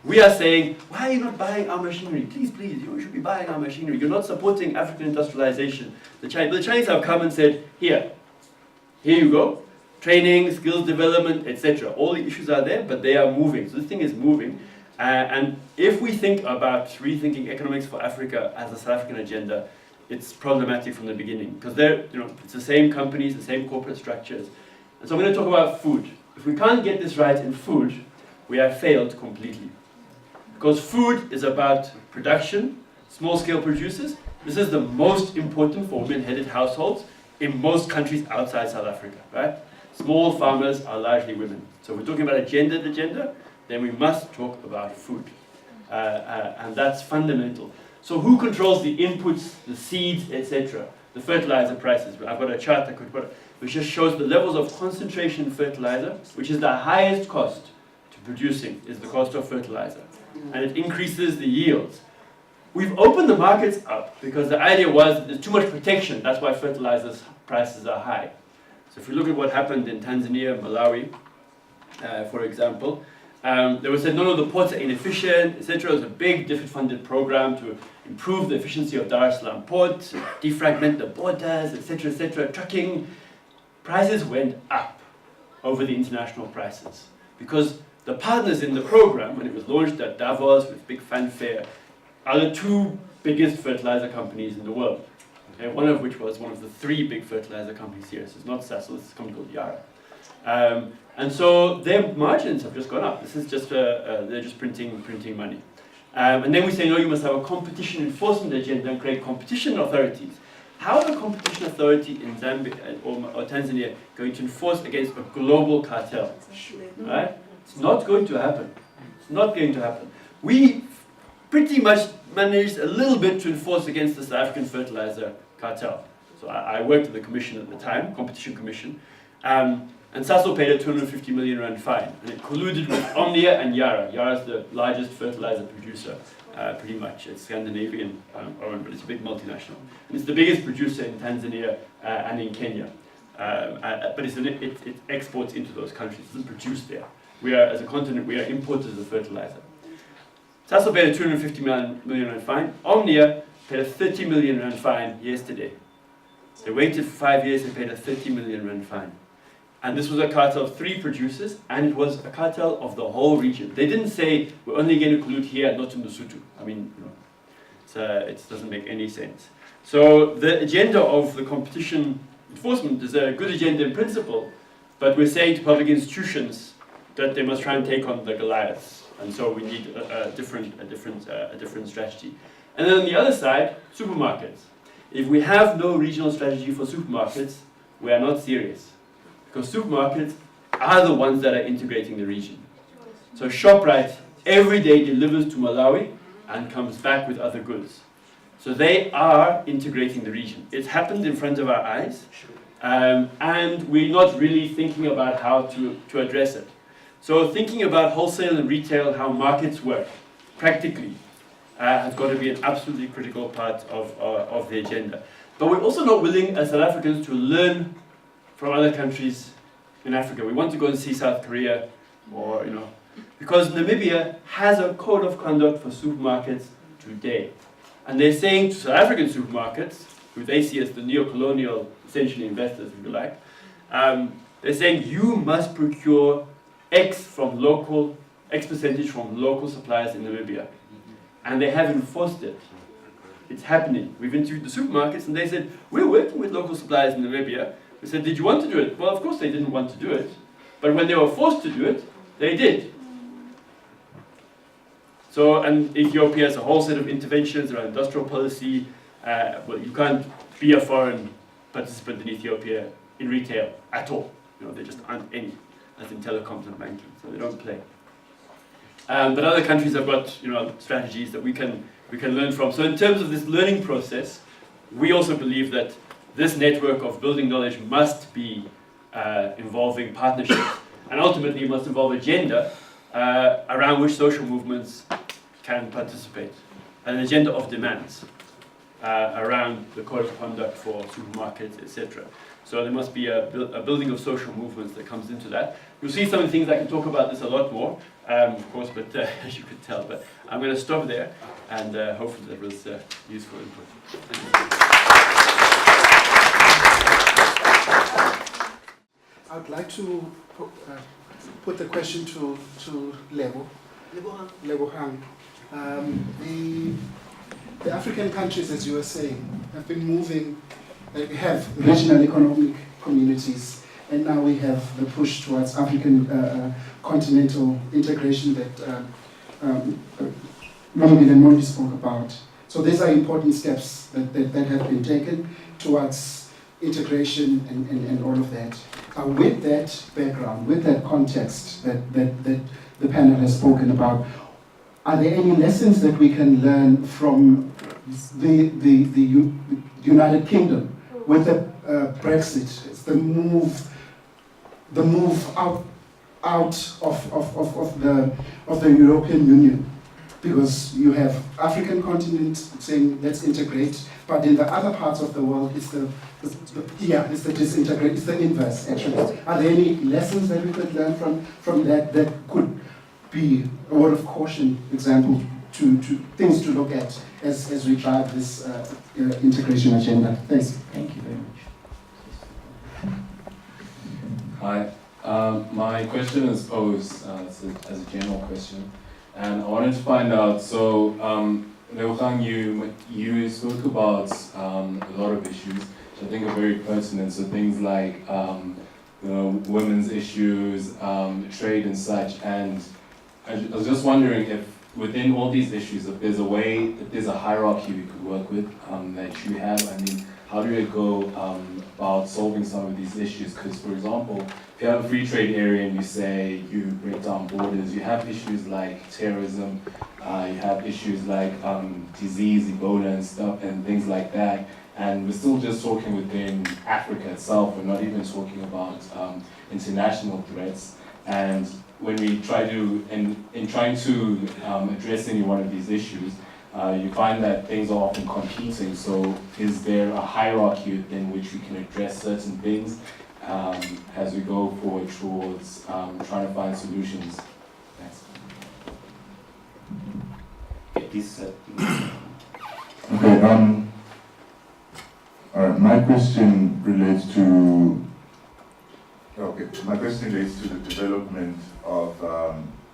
We are saying, why are you not buying our machinery? Please, you should be buying our machinery. You're not supporting African industrialization. The Chinese have come and said, here you go. Training, skills development, etc. All the issues are there, but they are moving. So this thing is moving. And if we think about rethinking economics for Africa as a South African agenda, it's problematic from the beginning. Because it's the same companies, the same corporate structures. And so I'm going to talk about food. If we can't get this right in food, we have failed completely. Because food is about production, small-scale producers. This is the most important for women-headed households in most countries outside South Africa, right? Small farmers are largely women. So if we're talking about a gendered agenda, then we must talk about food. And that's fundamental. So who controls the inputs, the seeds, etc., the fertilizer prices? I've got a chart I could put, which just shows the levels of concentration in fertilizer, which is the highest cost to producing, is the cost of fertilizer. And it increases the yields. We've opened the markets up because the idea was there's too much protection. That's why fertilizers prices are high. So if you look at what happened in Tanzania, Malawi, for example, they were said, no, the ports are inefficient, etc. It was a big DFID-funded program to improve the efficiency of Dar es Salaam port, defragment the borders, etc., etc. Trucking prices went up over the international prices because the partners in the program, when it was launched at Davos with big fanfare, are the two biggest fertilizer companies in the world. Okay, one of which was one of the three big fertilizer companies here. So it's not Sasol, it's a company called Yara. And so their margins have just gone up. This is just, they're just printing money. And then we say, no, you must have a competition enforcement agenda and create competition authorities. How are the competition authority in Zambia or Tanzania going to enforce against a global cartel? Right? It's not going to happen. It's not going to happen. We pretty much managed a little bit to enforce against the South African fertilizer cartel. So I worked at the commission at the time, Competition Commission, and Sasol paid a 250 million rand fine, and it colluded with Omnia and Yara. Yara is the largest fertilizer producer, pretty much. It's Scandinavian owned, but it's a big multinational. And it's the biggest producer in Tanzania and in Kenya. But it exports into those countries. It doesn't produce there. We are, as a continent, we are importers of fertilizer. Sasol paid a 250 million rand fine. Omnia paid a 30 million rand fine yesterday. They waited for 5 years and paid a 30 million rand fine. And this was a cartel of 3 producers, and it was a cartel of the whole region. They didn't say, we're only going to collude here and not in Lesotho. I mean, it doesn't make any sense. So the agenda of the competition enforcement is a good agenda in principle, but we're saying to public institutions that they must try and take on the Goliaths. And so we need a different strategy. And then on the other side, supermarkets. If we have no regional strategy for supermarkets, we are not serious. Because supermarkets are the ones that are integrating the region. So ShopRite every day delivers to Malawi and comes back with other goods. So they are integrating the region. It's happened in front of our eyes, and we're not really thinking about how to address it. So thinking about wholesale and retail, how markets work, practically, has got to be an absolutely critical part of the agenda. But we're also not willing, as South Africans, to learn from other countries in Africa. We want to go and see South Korea, or, because Namibia has a code of conduct for supermarkets today. And they're saying to South African supermarkets, who they see as the neo-colonial, essentially investors, if you like, they're saying you must procure X percentage from local suppliers in Namibia. And they have enforced it. It's happening. We've interviewed the supermarkets and they said, we're working with local suppliers in Namibia. We said, did you want to do it? Well, of course they didn't want to do it. But when they were forced to do it, they did. So, and Ethiopia has a whole set of interventions around industrial policy. Well, you can't be a foreign participant in Ethiopia in retail at all. There just aren't any, as in telecoms and banking, so they don't play. But other countries have got strategies that we can learn from. So in terms of this learning process, we also believe that this network of building knowledge must be involving partnerships, and ultimately must involve agenda around which social movements can participate, an agenda of demands around the code of conduct for supermarkets, etc. So there must be a building of social movements that comes into that. You'll see some of the things I can talk about this a lot more, of course, but as you could tell. But I'm going to stop there, and hopefully that was useful input. I'd like to put the question to Lebohang. The African countries, as you were saying, have been moving. We have regional economic communities, and now we have the push towards African continental integration that Nombi and Mondi spoke about. So these are important steps that have been taken towards integration and all of that. With that background, with that context that the panel has spoken about, are there any lessons that we can learn from the United Kingdom with the Brexit? It's the move out of the European Union, because you have African continent saying let's integrate, but in the other parts of the world it's the disintegrate, it's the inverse actually. Are there any lessons that we could learn from that could be a word of caution, example, to things to look at as we drive this integration agenda? Thanks. Thank you very much. Hi. My question is posed as a general question, and I wanted to find out, so Lebohang, you spoke about a lot of issues which I think are very pertinent, so things like women's issues, trade and such, and I was just wondering if within all these issues, if there's a hierarchy we could work with that you have. I mean, how do you go about solving some of these issues? Because, for example, if you have a free trade area and you say you break down borders, you have issues like terrorism, you have issues like disease, Ebola and stuff, and things like that. And we're still just talking within Africa itself. We're not even talking about international threats. And when we try to, in trying to address any one of these issues, you find that things are often competing. So is there a hierarchy within which we can address certain things as we go forward towards trying to find solutions? Thanks. Okay, my question relates to the development of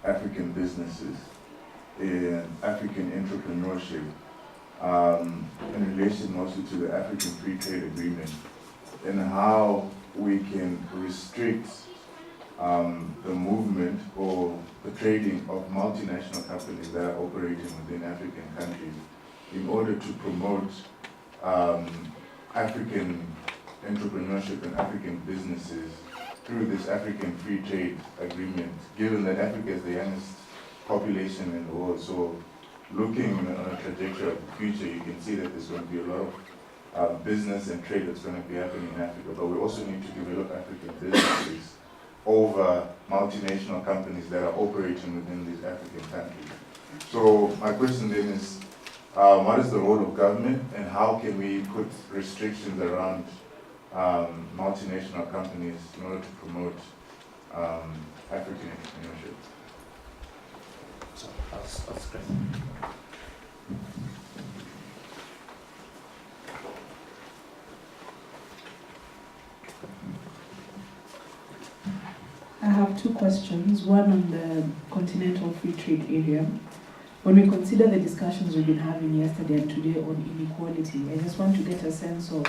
African businesses in African entrepreneurship, in relation also to the African Free Trade Agreement, and how we can restrict the movement or the trading of multinational companies that are operating within African countries in order to promote African entrepreneurship and African businesses through this African free trade agreement, given that Africa is the youngest population in the world. So looking on a trajectory of the future, you can see that there's going to be a lot of business and trade that's going to be happening in Africa, but we also need to develop African businesses over multinational companies that are operating within these African countries. So my question then is, what is the role of government and how can we put restrictions around multinational companies in order to promote African entrepreneurship? So, that's great. I have two questions, one on the Continental Free Trade Area. When we consider the discussions we've been having yesterday and today on inequality, I just want to get a sense of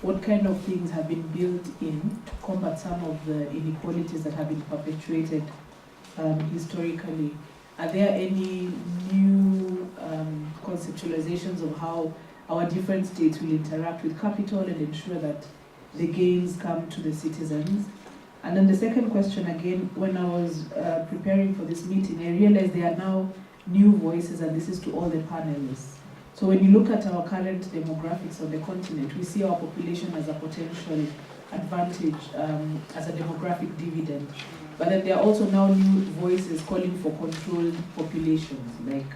what kind of things have been built in to combat some of the inequalities that have been perpetuated historically. Are there any new conceptualizations of how our different states will interact with capital and ensure that the gains come to the citizens? And then the second question, again, when I was preparing for this meeting, I realized there are now new voices, and this is to all the panelists. So when you look at our current demographics on the continent, we see our population as a potential advantage, as a demographic dividend. But then there are also now new voices calling for controlled populations, like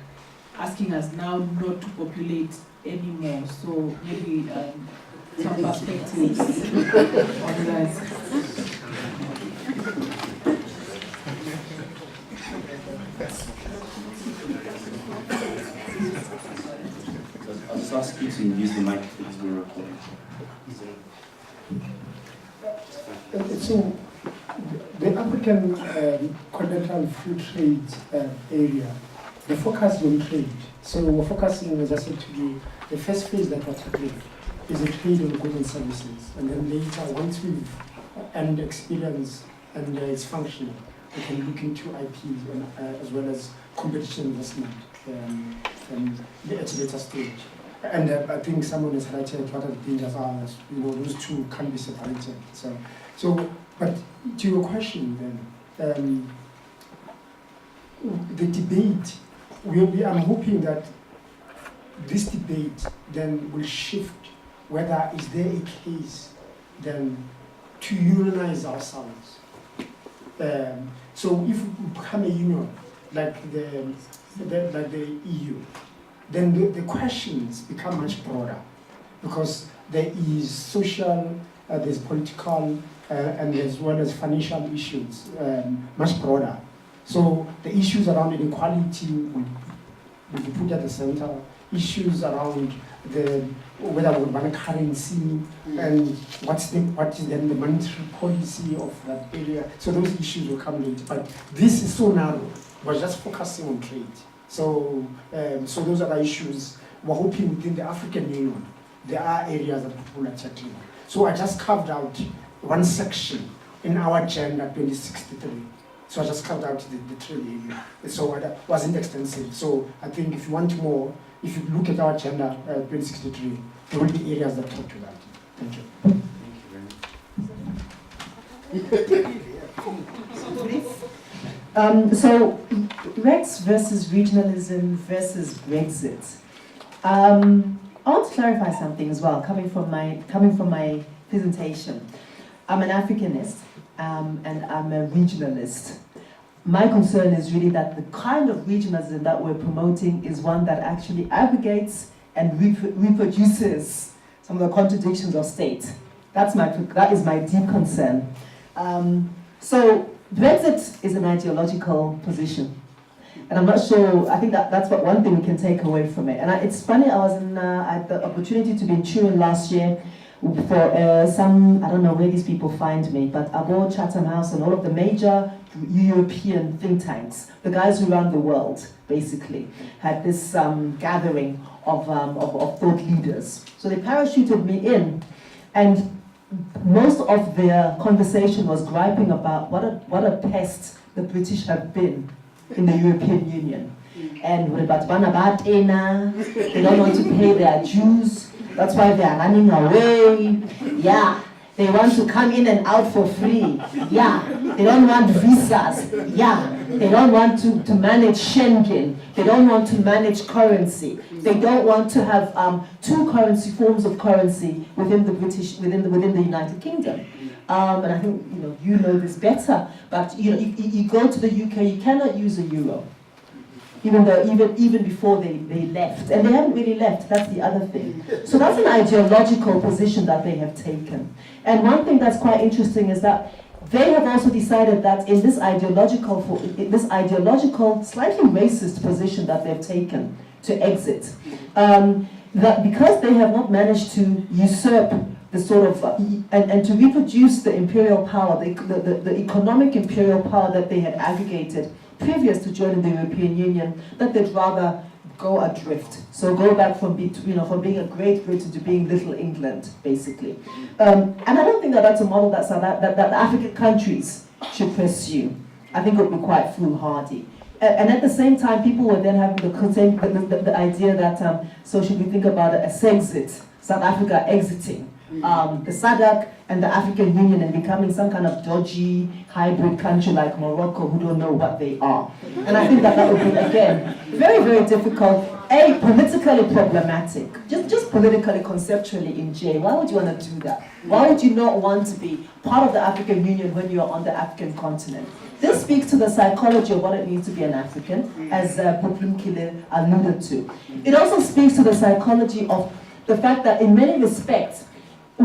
asking us now not to populate anymore. So maybe some perspectives on that. I'll just ask you to use the mic because we're recording. So, the African Continental Free Trade area, the focus on trade. So we're focusing, as I said to you, the first phase that we're tackling is the trade on goods and services. And then later, once we've earned experience and it's functional, we can look into IPs and, as well as competition investment at a later stage. And I think someone has highlighted what are the dangers are, those two can be separated. So, but to your question then, the debate will be, I'm hoping that this debate then will shift whether is there a case then to unionize ourselves. So if we become a union, like the EU, then the questions become much broader, because there is social, there's political, and as well as financial issues, much broader. So the issues around inequality will be put at the center. Issues around whether we ban a currency and what is then the monetary policy of that area. So those issues will come later. But this is so narrow. We're just focusing on trade. So those are the issues. We're hoping within the African Union, there are areas that people are tackling. So I just carved out one section in our agenda 2063. So I just carved out the trade area. So it wasn't extensive. So I think if you want more, if you look at our agenda 2063, there will be areas that talk to that. Thank you. So, Rex versus regionalism versus Brexit. I want to clarify something as well, coming from my presentation. I'm an Africanist and I'm a regionalist. My concern is really that the kind of regionalism that we're promoting is one that actually aggregates and reproduces some of the contradictions of state. That is my deep concern. So Brexit is an ideological position. And I'm not sure, I think that's one thing we can take away from it. And it's funny, I was I had the opportunity to be in Turin last year for some, I don't know where these people find me, but Abo, Chatham House, and all of the major European think tanks, the guys who run the world, basically, had this gathering of thought leaders. So they parachuted me in, and most of their conversation was griping about what a pest the British have been in the European Union. And they don't want to pay their dues, that's why they are running away. Yeah, they want to come in and out for free. Yeah, they don't want visas. Yeah, they don't want to manage Schengen. They don't want to manage currency. They don't want to have two forms of currency within the United Kingdom. And I think you know this better. But you go to the UK, you cannot use a euro. Even before they left. And they haven't really left, that's the other thing. So that's an ideological position that they have taken. And one thing that's quite interesting is that they have also decided that in this ideological, slightly racist position that they've taken to exit, that because they have not managed to usurp the sort of, and to reproduce the imperial power, the economic imperial power that they had aggregated previous to joining the European Union, that they'd rather go adrift. So go back from being a Great Britain to being Little England, basically. And I don't think that that's a model that African countries should pursue. I think it would be quite foolhardy. And at the same time, people were then having the idea that, so should we think about it as Sexit, South Africa exiting the SADC and the African Union and becoming some kind of dodgy hybrid country like Morocco who don't know what they are. And I think that would be, again, very, very difficult, politically problematic, just politically, conceptually in J. Why would you want to do that? Why would you not want to be part of the African Union when you're on the African continent? This speaks to the psychology of what it means to be an African, as Poplumkile alluded to. It also speaks to the psychology of the fact that in many respects, the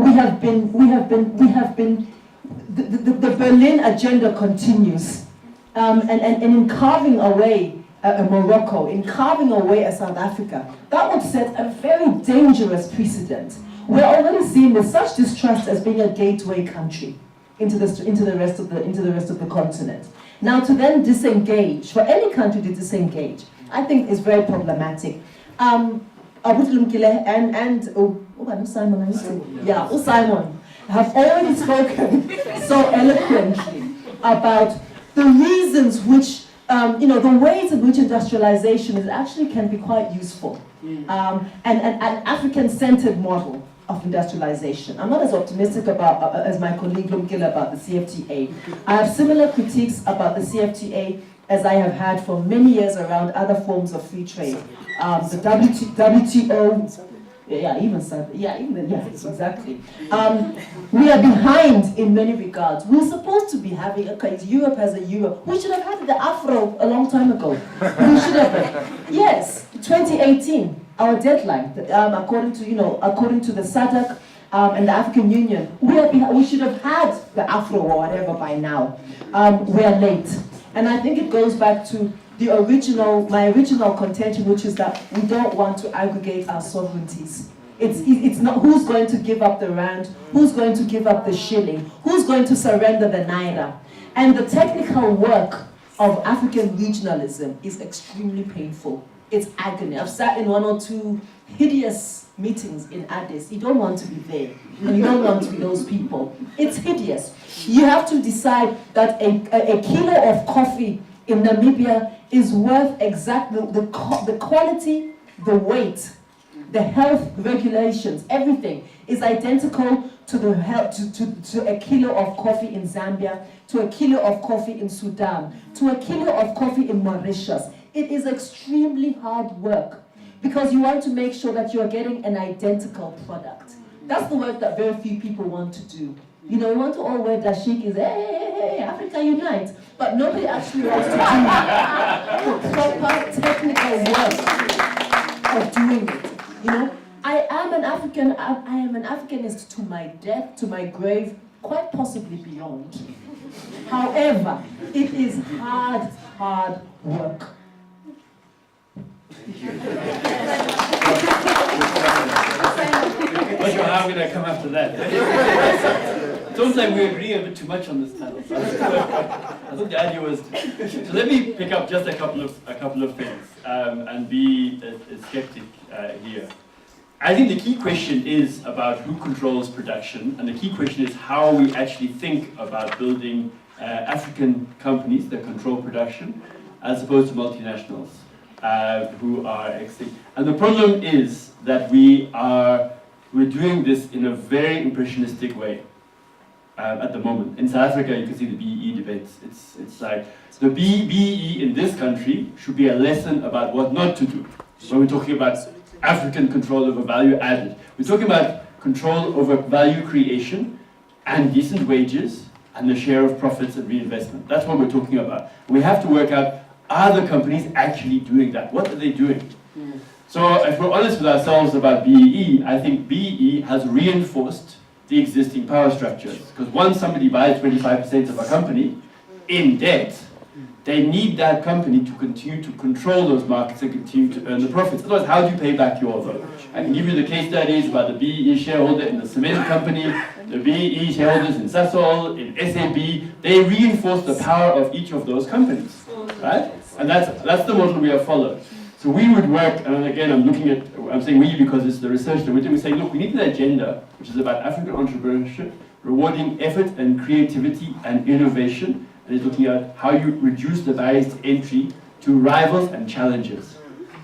Berlin agenda continues, and in carving away Morocco, in carving away South Africa, that would set a very dangerous precedent. We're already seen with such distrust as being a gateway country into the rest of the continent. Now to then disengage, for any country to disengage, I think is very problematic. Abutulumkile and Simon have already spoken so eloquently about the reasons which, the ways in which industrialization can be quite useful, and an African-centered model of industrialization. I'm not as optimistic as my colleague Lumkile about the CFTA. I have similar critiques about the CFTA as I have had for many years around other forms of free trade. The WTO, exactly. We are behind in many regards. We're supposed to be having, Europe has a euro. We should have had the Afro a long time ago. We should have, yes, 2018, our deadline, according to the SADC and the African Union. We should have had the Afro or whatever by now. We are late. And I think it goes back to my original contention, which is that we don't want to aggregate our sovereignties. It's not who's going to give up the rand, who's going to give up the shilling, who's going to surrender the naira. And the technical work of African regionalism is extremely painful. It's agony. I've sat in one or two hideous meetings in Addis. You don't want to be there, and you don't want to be those people. It's hideous. You have to decide that a kilo of coffee in Namibia is worth exactly the quality, the weight, the health regulations, everything is identical to a kilo of coffee in Zambia, to a kilo of coffee in Sudan, to a kilo of coffee in Mauritius. It is extremely hard work because you want to make sure that you're getting an identical product. That's the work that very few people want to do. We want to all wear dashikis, hey, Africa unite. But nobody actually wants to do the proper technical work of doing it. I am an Africanist to my death, to my grave, quite possibly beyond. However, it is hard work. Not sure how I'm going to come after that. It sounds like we agree a bit too much on this panel. So I thought the idea was so let me pick up just a couple of things and be a skeptic here. I think the key question is about who controls production, and the key question is how we actually think about building African companies that control production, as opposed to multinationals who are exiting. And the problem is that we're doing this in a very impressionistic way at the moment. In South Africa, you can see the BEE debates. It's like the BEE in this country should be a lesson about what not to do. When we're talking about African control over value added, we're talking about control over value creation and decent wages and the share of profits and reinvestment. That's what we're talking about. We have to work out, are the companies actually doing that? What are they doing? So if we're honest with ourselves about BEE, I think BEE has reinforced the existing power structures. Because once somebody buys 25% of a company in debt, they need that company to continue to control those markets and continue to earn the profits. Otherwise, how do you pay back your loan? I can give you the case studies about the BEE shareholder in the cement company, the BEE shareholders in Sasol, in SAB. They reinforce the power of each of those companies, right? And that's the model we have followed. So we would work, and again, I'm saying we because it's the research that we're doing. We're saying, look, we need an agenda which is about African entrepreneurship, rewarding effort and creativity and innovation, and it's looking at how you reduce the barriers to entry to rivals and challengers.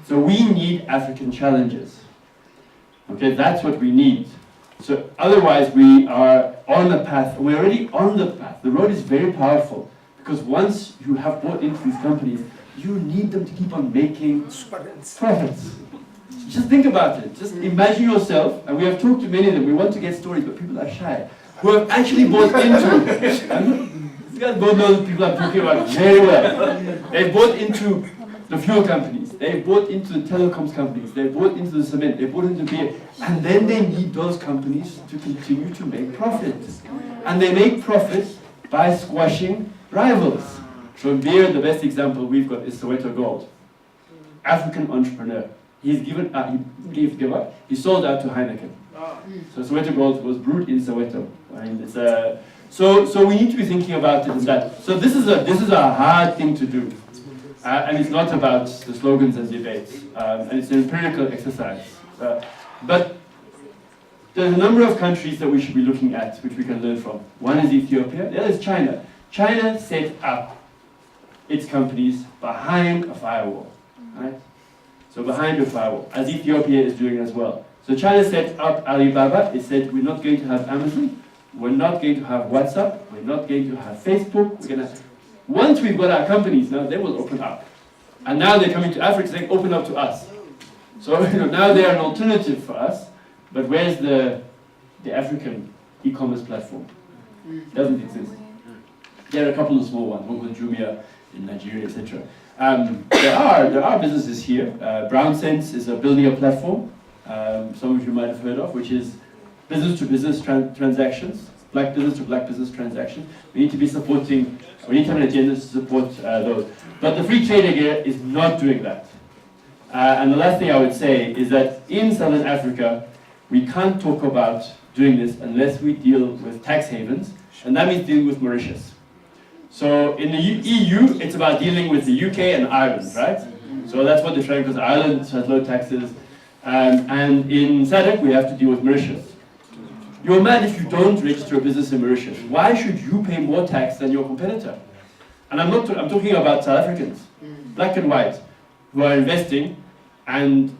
So we need African challengers. Okay, that's what we need. So otherwise we are on the path, we're already on the path. The road is very powerful, because once you have bought into these companies, you need them to keep on making profits. Just think about it. Just imagine yourself, and we have talked to many of them, we want to get stories, but people are shy, who have actually bought into, you guys both know the people I'm talking about very well. They bought into the fuel companies, they bought into the telecoms companies, they bought into the cement, they bought into beer, and then they need those companies to continue to make profits. And they make profits by squashing rivals. So in beer, the best example we've got is Soweto Gold. African entrepreneur. He's given up, he sold out to Heineken. So Soweto Gold was brewed in Soweto. And it's so we need to be thinking about it as that. So this is a hard thing to do. And it's not about the slogans and debates. And it's an empirical exercise. But there's a number of countries that we should be looking at, which we can learn from. One is Ethiopia, the other is China. China set up its companies behind a firewall, right? So behind a firewall, as Ethiopia is doing as well. So China set up Alibaba. It said, we're not going to have Amazon, we're not going to have WhatsApp, we're not going to have Facebook. We're going to, once we've got our companies now, they will open up. And now they're coming to Africa saying, open up to us. So now they're an alternative for us, but where's the African e-commerce platform? It doesn't exist. There are a couple of small ones, one called Jumia in Nigeria, etc. There are businesses here. Brown Sense is building a platform, some of you might have heard of, which is business-to-business transactions, black business-to-black business transactions. We need to be supporting, we need to have an agenda to support those. But the free trade area is not doing that. And the last thing I would say is that in Southern Africa, we can't talk about doing this unless we deal with tax havens, and that means dealing with Mauritius. So in the EU, it's about dealing with the UK and Ireland, right? So that's what they're trying, because Ireland has low taxes. And in SADC, we have to deal with Mauritius. You're mad if you don't register a business in Mauritius. Why should you pay more tax than your competitor? And I'm talking about South Africans, black and white, who are investing, and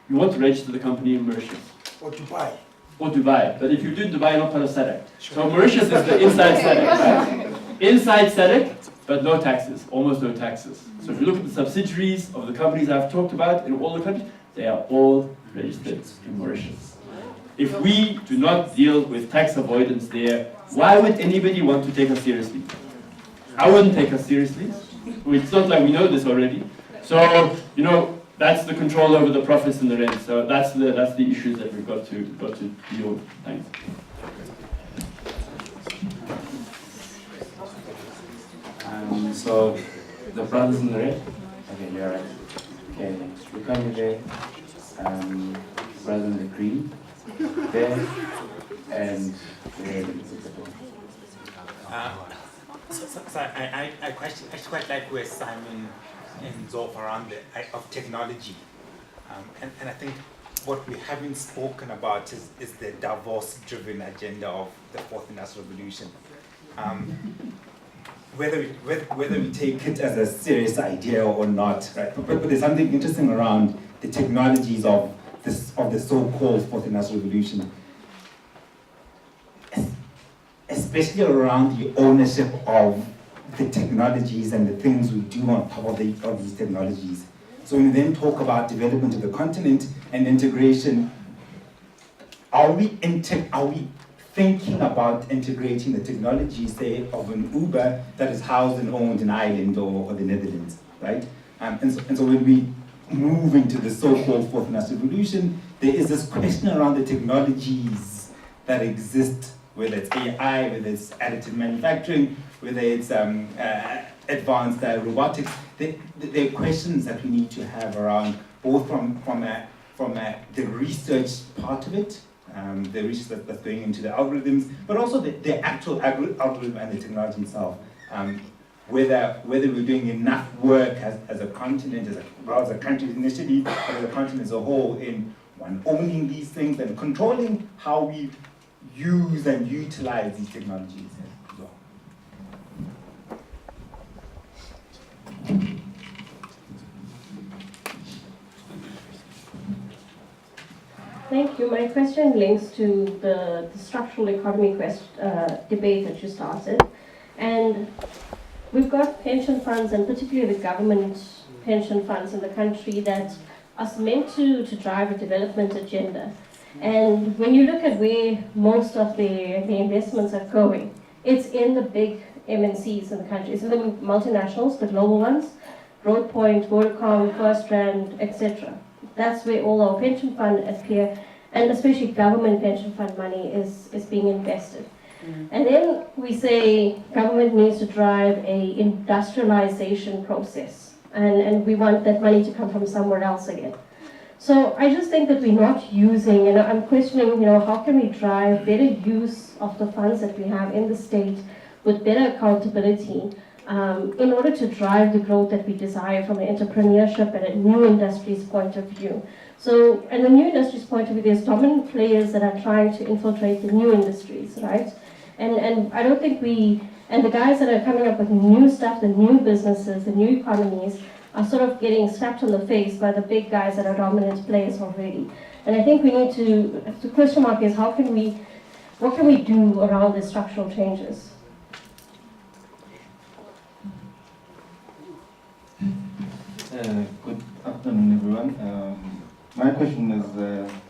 you want to register the company in Mauritius. Or Dubai. Or Dubai. But if you do Dubai, not part of SADC. So Mauritius is the inside SADC, right? Inside SADC, but no taxes, almost no taxes. So if you look at the subsidiaries of the companies I've talked about in all the countries, they are all registered in Mauritius. If we do not deal with tax avoidance there, why would anybody want to take us seriously? I wouldn't take us seriously. It's not like we know this already. So, that's the control over the profits and the rent. So that's the issues that we've got to deal with. Thanks. So the brothers in the red. Okay, you're right. Okay, Lukanye brother in the green. There and there. So I quite like where Simon and Zolf around of technology, and I think what we haven't spoken about is the Davos-driven agenda of the Fourth Industrial Revolution. Whether we take it as a serious idea or not, right? But there's something interesting around the technologies of the so-called Fourth Industrial Revolution, especially around the ownership of the technologies and the things we do on top of these technologies. So when we then talk about development of the continent and integration, are we thinking about integrating the technology, say, of an Uber that is housed and owned in Ireland or the Netherlands, right? And so when we move into the so-called Fourth Industrial Revolution, there is this question around the technologies that exist, whether it's AI, whether it's additive manufacturing, whether it's advanced robotics. There are questions that we need to have around, both from the research part of it, the research that's going into the algorithms, but also the actual algorithm and the technology itself. Whether we're doing enough work as a continent, as a country initially, but as a continent as a whole, in one, owning these things and controlling how we use and utilize these technologies as well. Thank you. My question links to the structural economy debate that you started. And we've got pension funds, and particularly the government pension funds in the country, that are meant to drive a development agenda. And when you look at where most of the investments are going, it's in the big MNCs in the country. It's in the multinationals, the global ones, Broadpoint, Vodacom, FirstRand, etc. That's where all our pension fund appear, and especially government pension fund money is being invested. And then we say government needs to drive a industrialization process, and we want that money to come from somewhere else again. So I just think that we're not using, I'm questioning, how can we drive better use of the funds that we have in the state with better accountability in order to drive the growth that we desire from an entrepreneurship and a new industries point of view. So, and the new industries point of view, there's dominant players that are trying to infiltrate the new industries, right? And I don't think and the guys that are coming up with new stuff, the new businesses, the new economies, are sort of getting slapped on the face by the big guys that are dominant players already. And I think we need the question mark is what can we do around the structural changes? Good afternoon, everyone. My question is,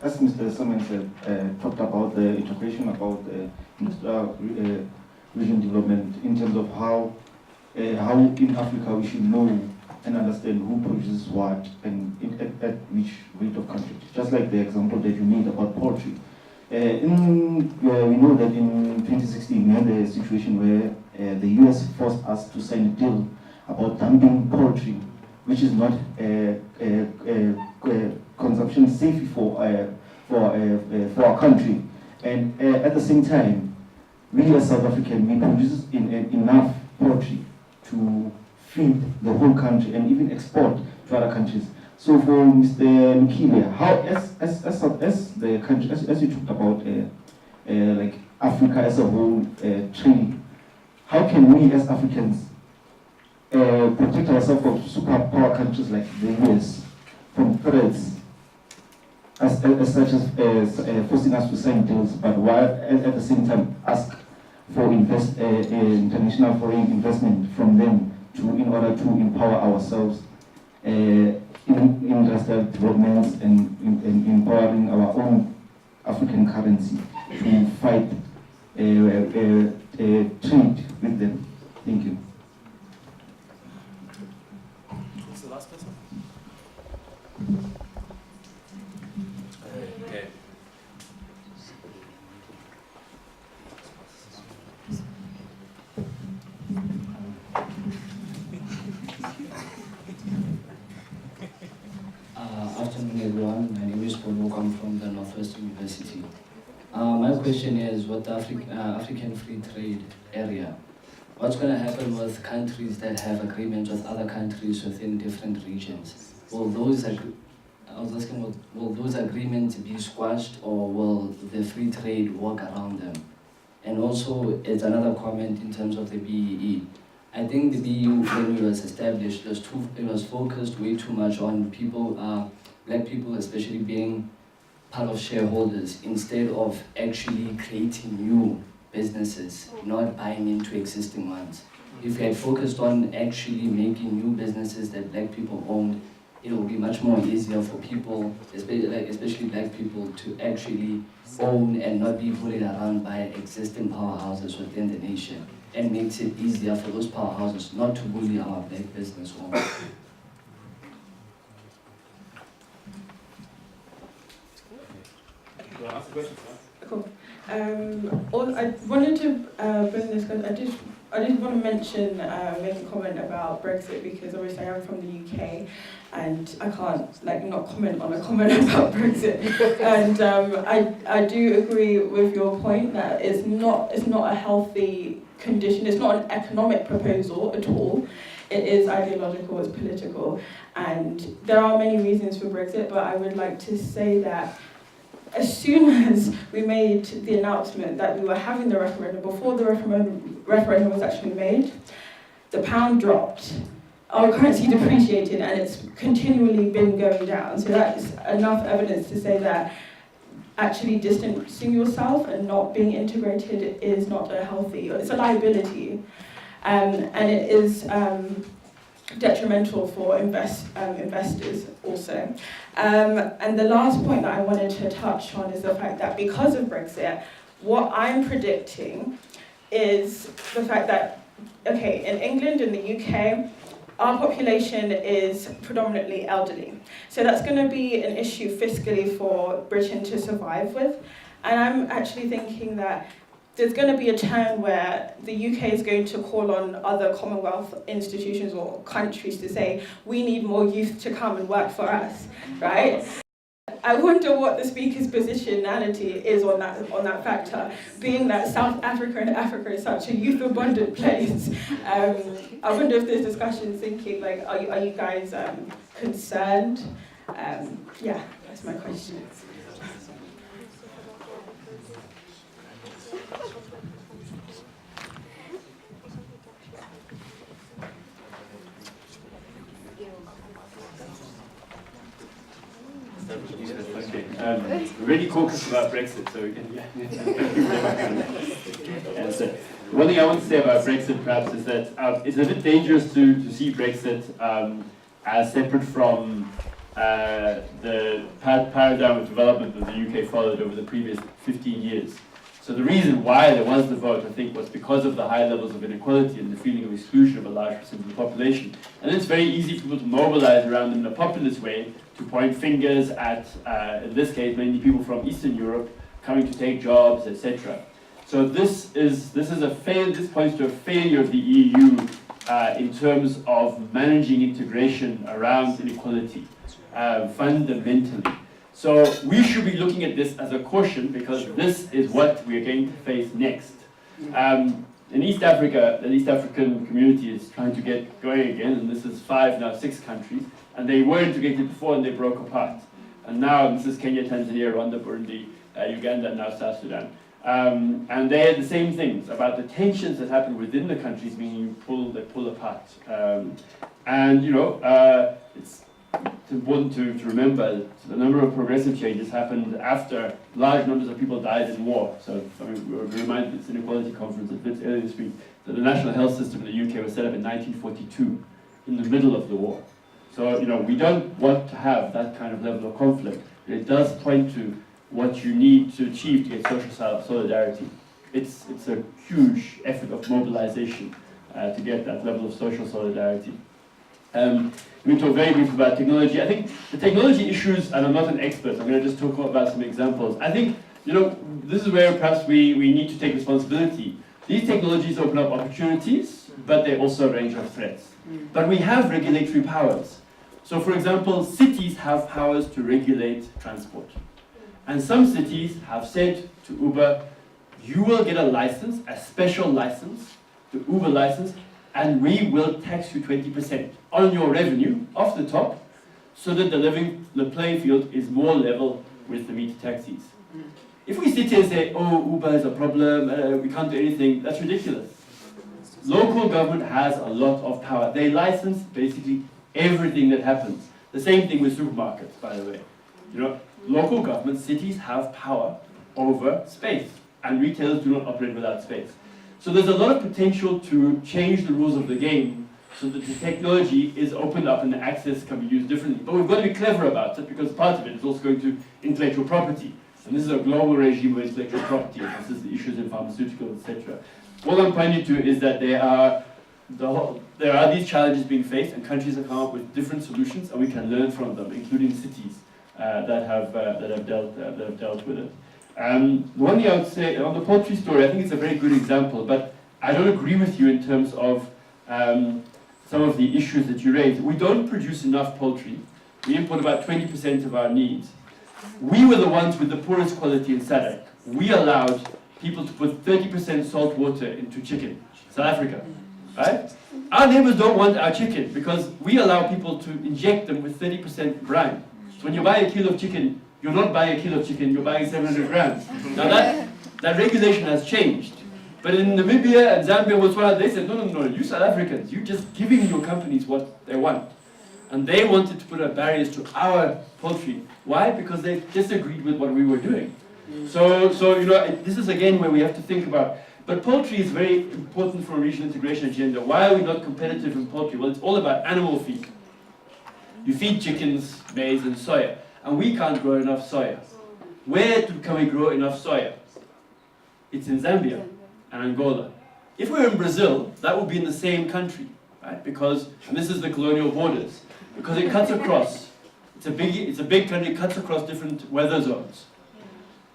as Mr. Simon said, talked about the integration about industrial region development in terms of how in Africa we should know and understand who produces what and at which rate of country. Just like the example that you made about poultry. We know that in 2016 we had a situation where the US forced us to sign a deal about dumping poultry, which is not consumption safe for our country. And at the same time, we as South African, we produce enough poultry to feed the whole country and even export to other countries. So for Mr. Lukile, how as the country, as you talked about like Africa as a whole trade, how can we as Africans protect ourselves from superpower countries like the US from threats as such as forcing us to sign deals, but while at the same time ask for international foreign investment from them in order to empower ourselves in industrial developments and empowering our own African currency to fight trade with them. Thank you. What's the last person? Okay. Afternoon, everyone. My name is Bono. I'm from the Northwest University. My question is, with the African Free Trade Area, what's going to happen with countries that have agreements with other countries within different regions? Will those I was asking, will those agreements be squashed, or will the free trade work around them? And also, it's another comment in terms of the BEE. I think the BEE, when it was established, it was focused way too much on people, black people especially, being part of shareholders instead of actually creating new businesses, not buying into existing ones. If we had focused on actually making new businesses that black people owned, it will be much more easier for people, especially black people, to actually own and not be bullied around by existing powerhouses within the nation, and makes it easier for those powerhouses not to bully our black business owners. Cool. I wanted to bring this because I did want to mention, make a comment about Brexit, because obviously I am from the UK and I can't not comment on a comment about Brexit. And I do agree with your point that it's not a healthy condition. It's not an economic proposal at all. It is ideological, it's political. And there are many reasons for Brexit, but I would like to say that as soon as we made the announcement that we were having the referendum, before the referendum was actually made, the pound dropped, our currency depreciated, and it's continually been going down. So that's enough evidence to say that actually distancing yourself and not being integrated is not a healthy, it's a liability. And it is detrimental for investors also. And the last point that I wanted to touch on is the fact that because of Brexit, what I'm predicting is the fact that, okay, in England and the UK, our population is predominantly elderly. So that's going to be an issue fiscally for Britain to survive with. And I'm actually thinking that there's going to be a turn where the UK is going to call on other Commonwealth institutions or countries to say, we need more youth to come and work for us, right? I wonder what the speaker's positionality is on that factor, being that South Africa and Africa is such a youth-abundant place. I wonder if there's discussion thinking, are you guys concerned? Yeah, that's my question. Okay. We already focused about Brexit, so we can. And so, one thing I want to say about Brexit, perhaps, is that it's a bit dangerous to see Brexit as separate from the paradigm of development that the UK followed over the previous 15 years. So the reason why there was the vote, I think, was because of the high levels of inequality and the feeling of exclusion of a large percent of the population. And it's very easy for people to mobilize around them in a populist way to point fingers at, in this case, mainly people from Eastern Europe coming to take jobs, etc. So this points to a failure of the EU in terms of managing integration around inequality, fundamentally. So we should be looking at this as a caution, because this is what we are going to face next. In East Africa, the East African community is trying to get going again, and this is 5, now 6 countries, and they were integrated before and they broke apart. And now this is Kenya, Tanzania, Rwanda, Burundi, Uganda, and now South Sudan. And they had the same things about the tensions that happen within the countries, meaning they pull apart. It's important to remember that a number of progressive changes happened after large numbers of people died in war. So we were reminded at this inequality conference a bit earlier this week that the national health system in the UK was set up in 1942, in the middle of the war. So we don't want to have that kind of level of conflict. It does point to what you need to achieve to get social solidarity. It's a huge effort of mobilization to get that level of social solidarity. We talk very briefly about technology. I think the technology issues, and I'm not an expert, I'm going to just talk about some examples. I think, this is where perhaps we need to take responsibility. These technologies open up opportunities, but they also range of threats. But we have regulatory powers. So for example, cities have powers to regulate transport. And some cities have said to Uber, you will get a license, a special license, the Uber license, and we will tax you 20% on your revenue off the top, so that the playing field is more level with the meter taxis. If we sit here and say, oh, Uber is a problem, we can't do anything, that's ridiculous. Local government has a lot of power. They license basically everything that happens. The same thing with supermarkets, by the way. You know, local government, cities have power over space, and retailers do not operate without space. So there's a lot of potential to change the rules of the game so that the technology is opened up and the access can be used differently. But we've got to be clever about it, because part of it is also going to intellectual property. And this is a global regime of intellectual property. This is the issues in pharmaceuticals, etc. What I'm pointing to is that there are these challenges being faced, and countries have come up with different solutions, and we can learn from them, including cities that have dealt with it. The one thing I would say on the poultry story, I think it's a very good example, but I don't agree with you in terms of some of the issues that you raised. We don't produce enough poultry. We import about 20% of our needs. We were the ones with the poorest quality in SADC. We allowed people to put 30% salt water into chicken, South Africa, right? Our neighbors don't want our chicken because we allow people to inject them with 30% brine. So when you buy a kilo of chicken, you're not buying a kilo of chicken, you're buying 700 grams. Now that regulation has changed. But in Namibia and Zambia, Botswana, they said, no, you South Africans, you're just giving your companies what they want. And they wanted to put up barriers to our poultry. Why? Because they disagreed with what we were doing. So you know, this is again where we have to think about. But poultry is very important for a regional integration agenda. Why are we not competitive in poultry? Well, it's all about animal feed. You feed chickens, maize, and soya, and we can't grow enough soya. Where can we grow enough soya? It's in Zambia and Angola. If we were in Brazil, that would be in the same country, right? Because, and this is the colonial borders, because it cuts across. It's a big country, it cuts across different weather zones.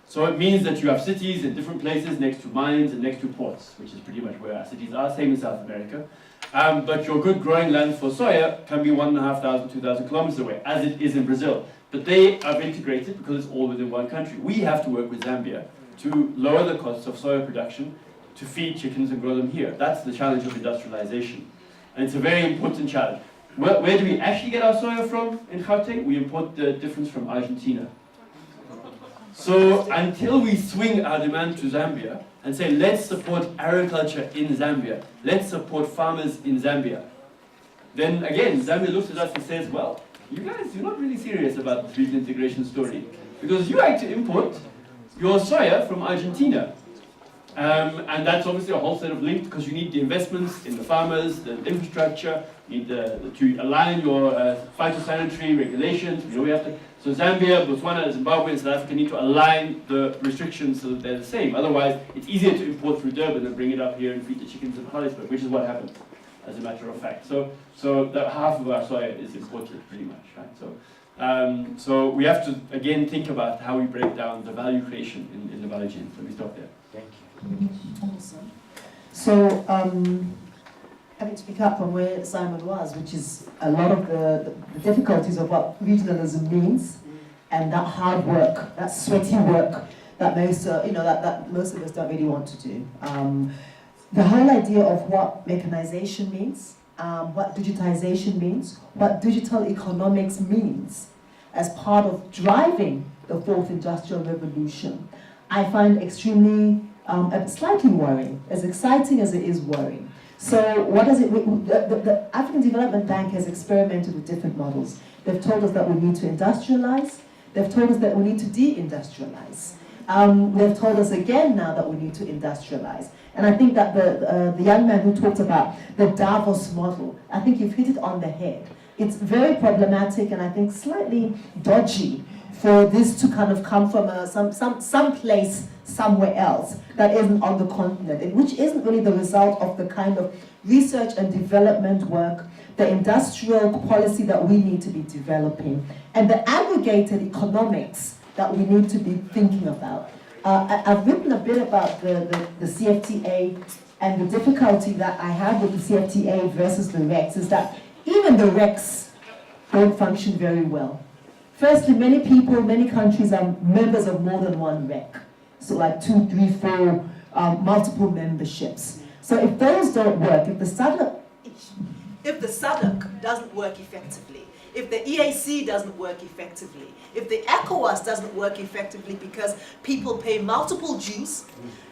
So it means that you have cities in different places next to mines and next to ports, which is pretty much where our cities are, same in South America. But your good growing land for soya can be 1,500, 2,000 kilometers away, as it is in Brazil. But they are integrated because it's all within one country. We have to work with Zambia to lower the costs of soya production, to feed chickens and grow them here. That's the challenge of industrialization. And it's a very important challenge. Where do we actually get our soya from in Gauteng? We import the difference from Argentina. So until we swing our demand to Zambia and say, let's support agriculture in Zambia, let's support farmers in Zambia, then again, Zambia looks at us and says, well, you guys, you're not really serious about this regional integration story, because you like to import your soya from Argentina. And that's obviously a whole set of links, because you need the investments in the farmers, the infrastructure, you need to align your phytosanitary regulations. You know, we have to. So Zambia, Botswana, Zimbabwe, and South Africa need to align the restrictions so that they're the same. Otherwise, it's easier to import through Durban and bring it up here and feed the chickens in Harrisburg, which is what happened, as a matter of fact. So that half of our soya is imported, pretty much, right? So we have to again think about how we break down the value creation in the value chain. So we stop there. Thank you. Awesome. So, having to pick up on where Simon was, which is a lot of the difficulties of what regionalism means, and that hard work, that sweaty work that most, that most of us don't really want to do. The whole idea of what mechanization means, what digitization means, what digital economics means as part of driving the fourth industrial revolution, I find extremely slightly worrying, as exciting as it is worrying. So what does it, the African Development Bank has experimented with different models. They've told us that we need to industrialize. They've told us that we need to de-industrialize. They've told us again now that we need to industrialize. And I think that the young man who talked about the Davos model, I think you've hit it on the head. It's very problematic and I think slightly dodgy for this to kind of come from some place somewhere else that isn't on the continent, and which isn't really the result of the kind of research and development work, the industrial policy that we need to be developing, and the aggregated economics that we need to be thinking about. I've written a bit about the CFTA, and the difficulty that I have with the CFTA versus the RECs is that even the RECs don't function very well. Firstly, many people, many countries are members of more than one REC. So like 2, 3, 4 multiple memberships. So if those don't work, if the SADC doesn't work effectively, if the EAC doesn't work effectively, if the ECOWAS doesn't work effectively because people pay multiple dues,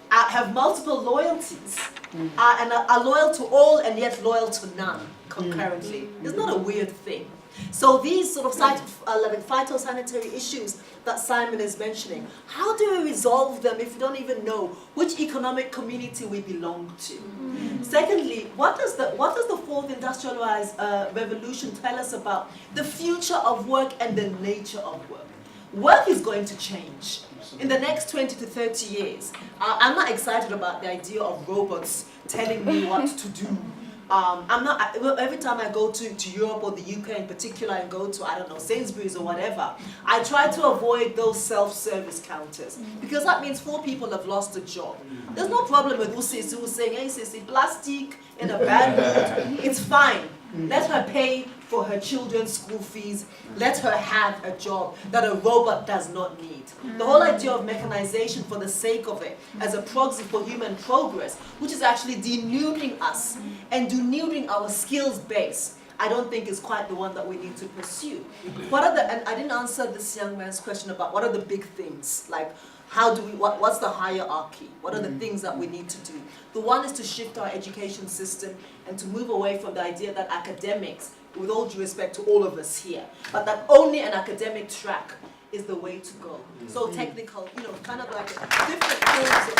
have multiple loyalties, and are loyal to all and yet loyal to none concurrently. It's not a weird thing. So these sort of phytosanitary issues that Simon is mentioning, how do we resolve them if we don't even know which economic community we belong to? Secondly, what does the fourth industrial revolution tell us about the future of work and the nature of work? Work is going to change in the next 20 to 30 years. I'm not excited about the idea of robots telling me what to do. Every time I go to Europe or the UK in particular and go to, I don't know, Sainsbury's or whatever, I try to avoid those self-service counters because that means 4 people have lost a job. There's no problem with Usisi who's saying, hey, Sisi, plastic in a bad mood, it's fine. Let her pay for her children's school fees. Let her have a job that a robot does not need. The whole idea of mechanization for the sake of it as a proxy for human progress, which is actually denuding us and denuding our skills base, I don't think is quite the one that we need to pursue. And I didn't answer this young man's question about what are the big things, like how do we, what's the hierarchy? What are the things that we need to do? The one is to shift our education system and to move away from the idea that academics, with all due respect to all of us here, but that only an academic track is the way to go. So technical, kind of like different forms of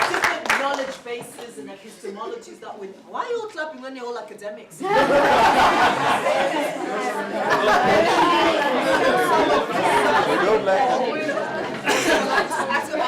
different knowledge bases and epistemologies that we. Why are you all clapping when you're all academics?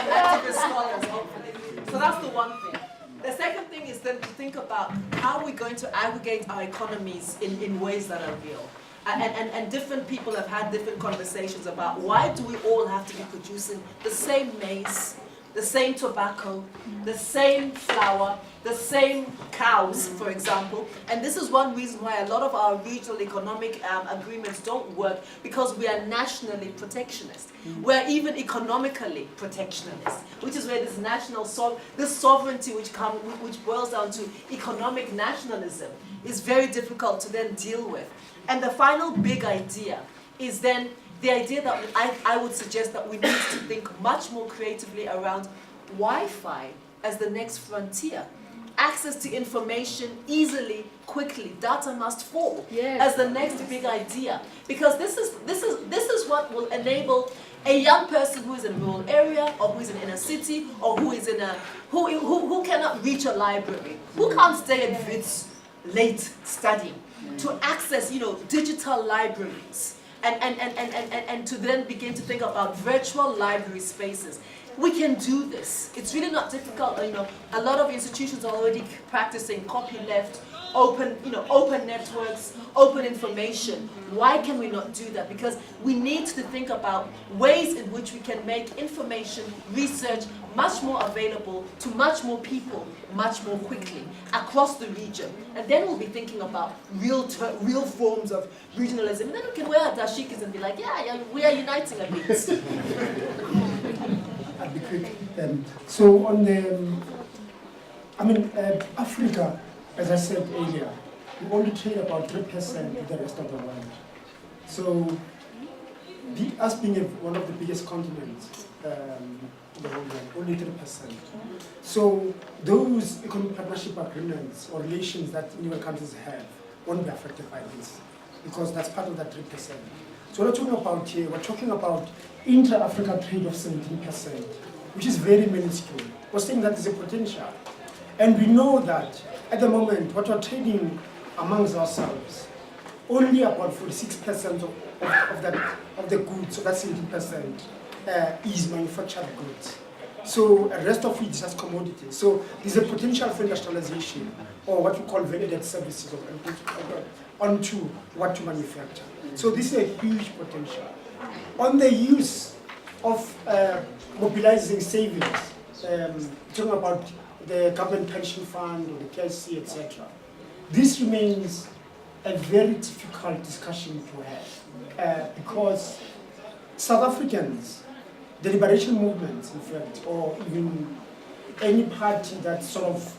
Activist scholars, hopefully. So that's the one thing. The second thing is then to think about how we're going to aggregate our economies in ways that are real. And different people have had different conversations about why do we all have to be producing the same maize, the same tobacco, the same flour, the same cows, for example. And this is one reason why a lot of our regional economic agreements don't work, because we are nationally protectionist. We're even economically protectionist, which is where this this sovereignty which boils down to economic nationalism is very difficult to then deal with. And the final big idea is then the idea that I would suggest that we need to think much more creatively around Wi-Fi as the next frontier. Access to information easily, quickly, data must fall as the next big idea. Because this is what will enable a young person who is in a rural area or who is in a city or who is in who cannot reach a library, who can't stay at Wits late studying, to access digital libraries. And to then begin to think about virtual library spaces. We can do this. It's really not difficult. A lot of institutions are already practicing copyleft, open networks, open information. Why can we not do that? Because we need to think about ways in which we can make information, research much more available to much more people, much more quickly across the region. And then we'll be thinking about real forms of regionalism. And then we can wear our dashikis and be like, yeah, we are uniting a bit. I'll be quick. So on the, Africa, as I said earlier, we only trade about 3% with the rest of the world. So us being one of the biggest continents in the whole world, only 3%. So those economic partnership agreements or relations that individual countries have won't be affected by this, because that's part of that 3%. So what we're talking about here, we're talking about intra-Africa trade of 17%, which is very minuscule. We're saying that there's a potential. And we know that at the moment, what we're trading amongst ourselves, only about 46% of the goods, so that's 17%, is manufactured goods. So the rest of it is just commodities. So there's a potential for industrialization, or what we call value-added services, onto what you manufacture. So this is a huge potential. On the use of mobilizing savings, talking about the government pension fund or the KIC, etc. This remains a very difficult discussion to have because South Africans, the liberation movements, in fact, or even any party that sort of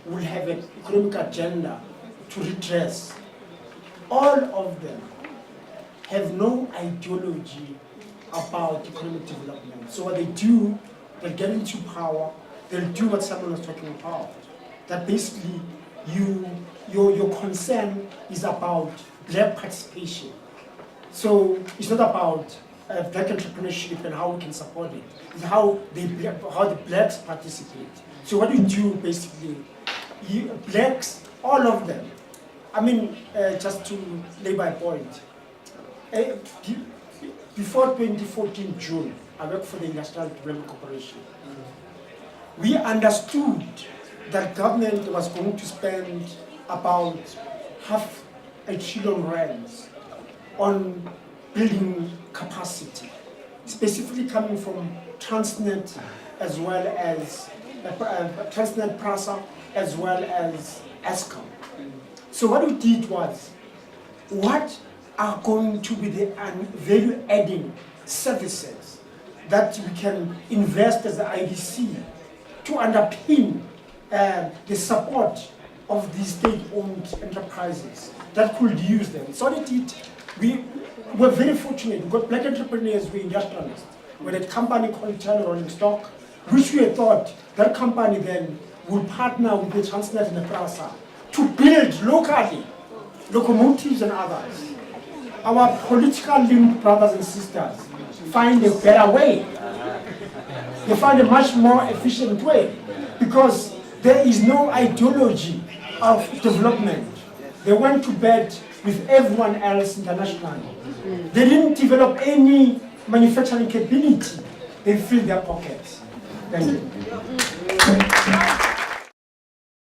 will have an economic agenda to redress, all of them have no ideology about economic development. So what they do, they get into power, they'll do what someone was talking about. That basically your concern is about black participation. So it's not about black entrepreneurship and how we can support it. It's how the blacks participate. So what you do basically, blacks, all of them. I mean, just to lay my point. Before 2014 June, I worked for the Industrial Development Corporation. We understood that government was going to spend about R500 billion on building capacity, specifically coming from Transnet as well as Transnet Prasa as well as Eskom. So what we did was, what are going to be the value-adding services that we can invest as the IDC to underpin the support of these state-owned enterprises that could use them. So what it did, we were very fortunate. We got black entrepreneurs, we industrialists. We had a company called China Rolling Stock, which we thought that company then would partner with the Transnet and the Prasa to build locally locomotives and others. Our political linked brothers and sisters find a better way. They find a much more efficient way because there is no ideology of development. They went to bed with everyone else internationally. They didn't develop any manufacturing capability. They filled their pockets. Thank you.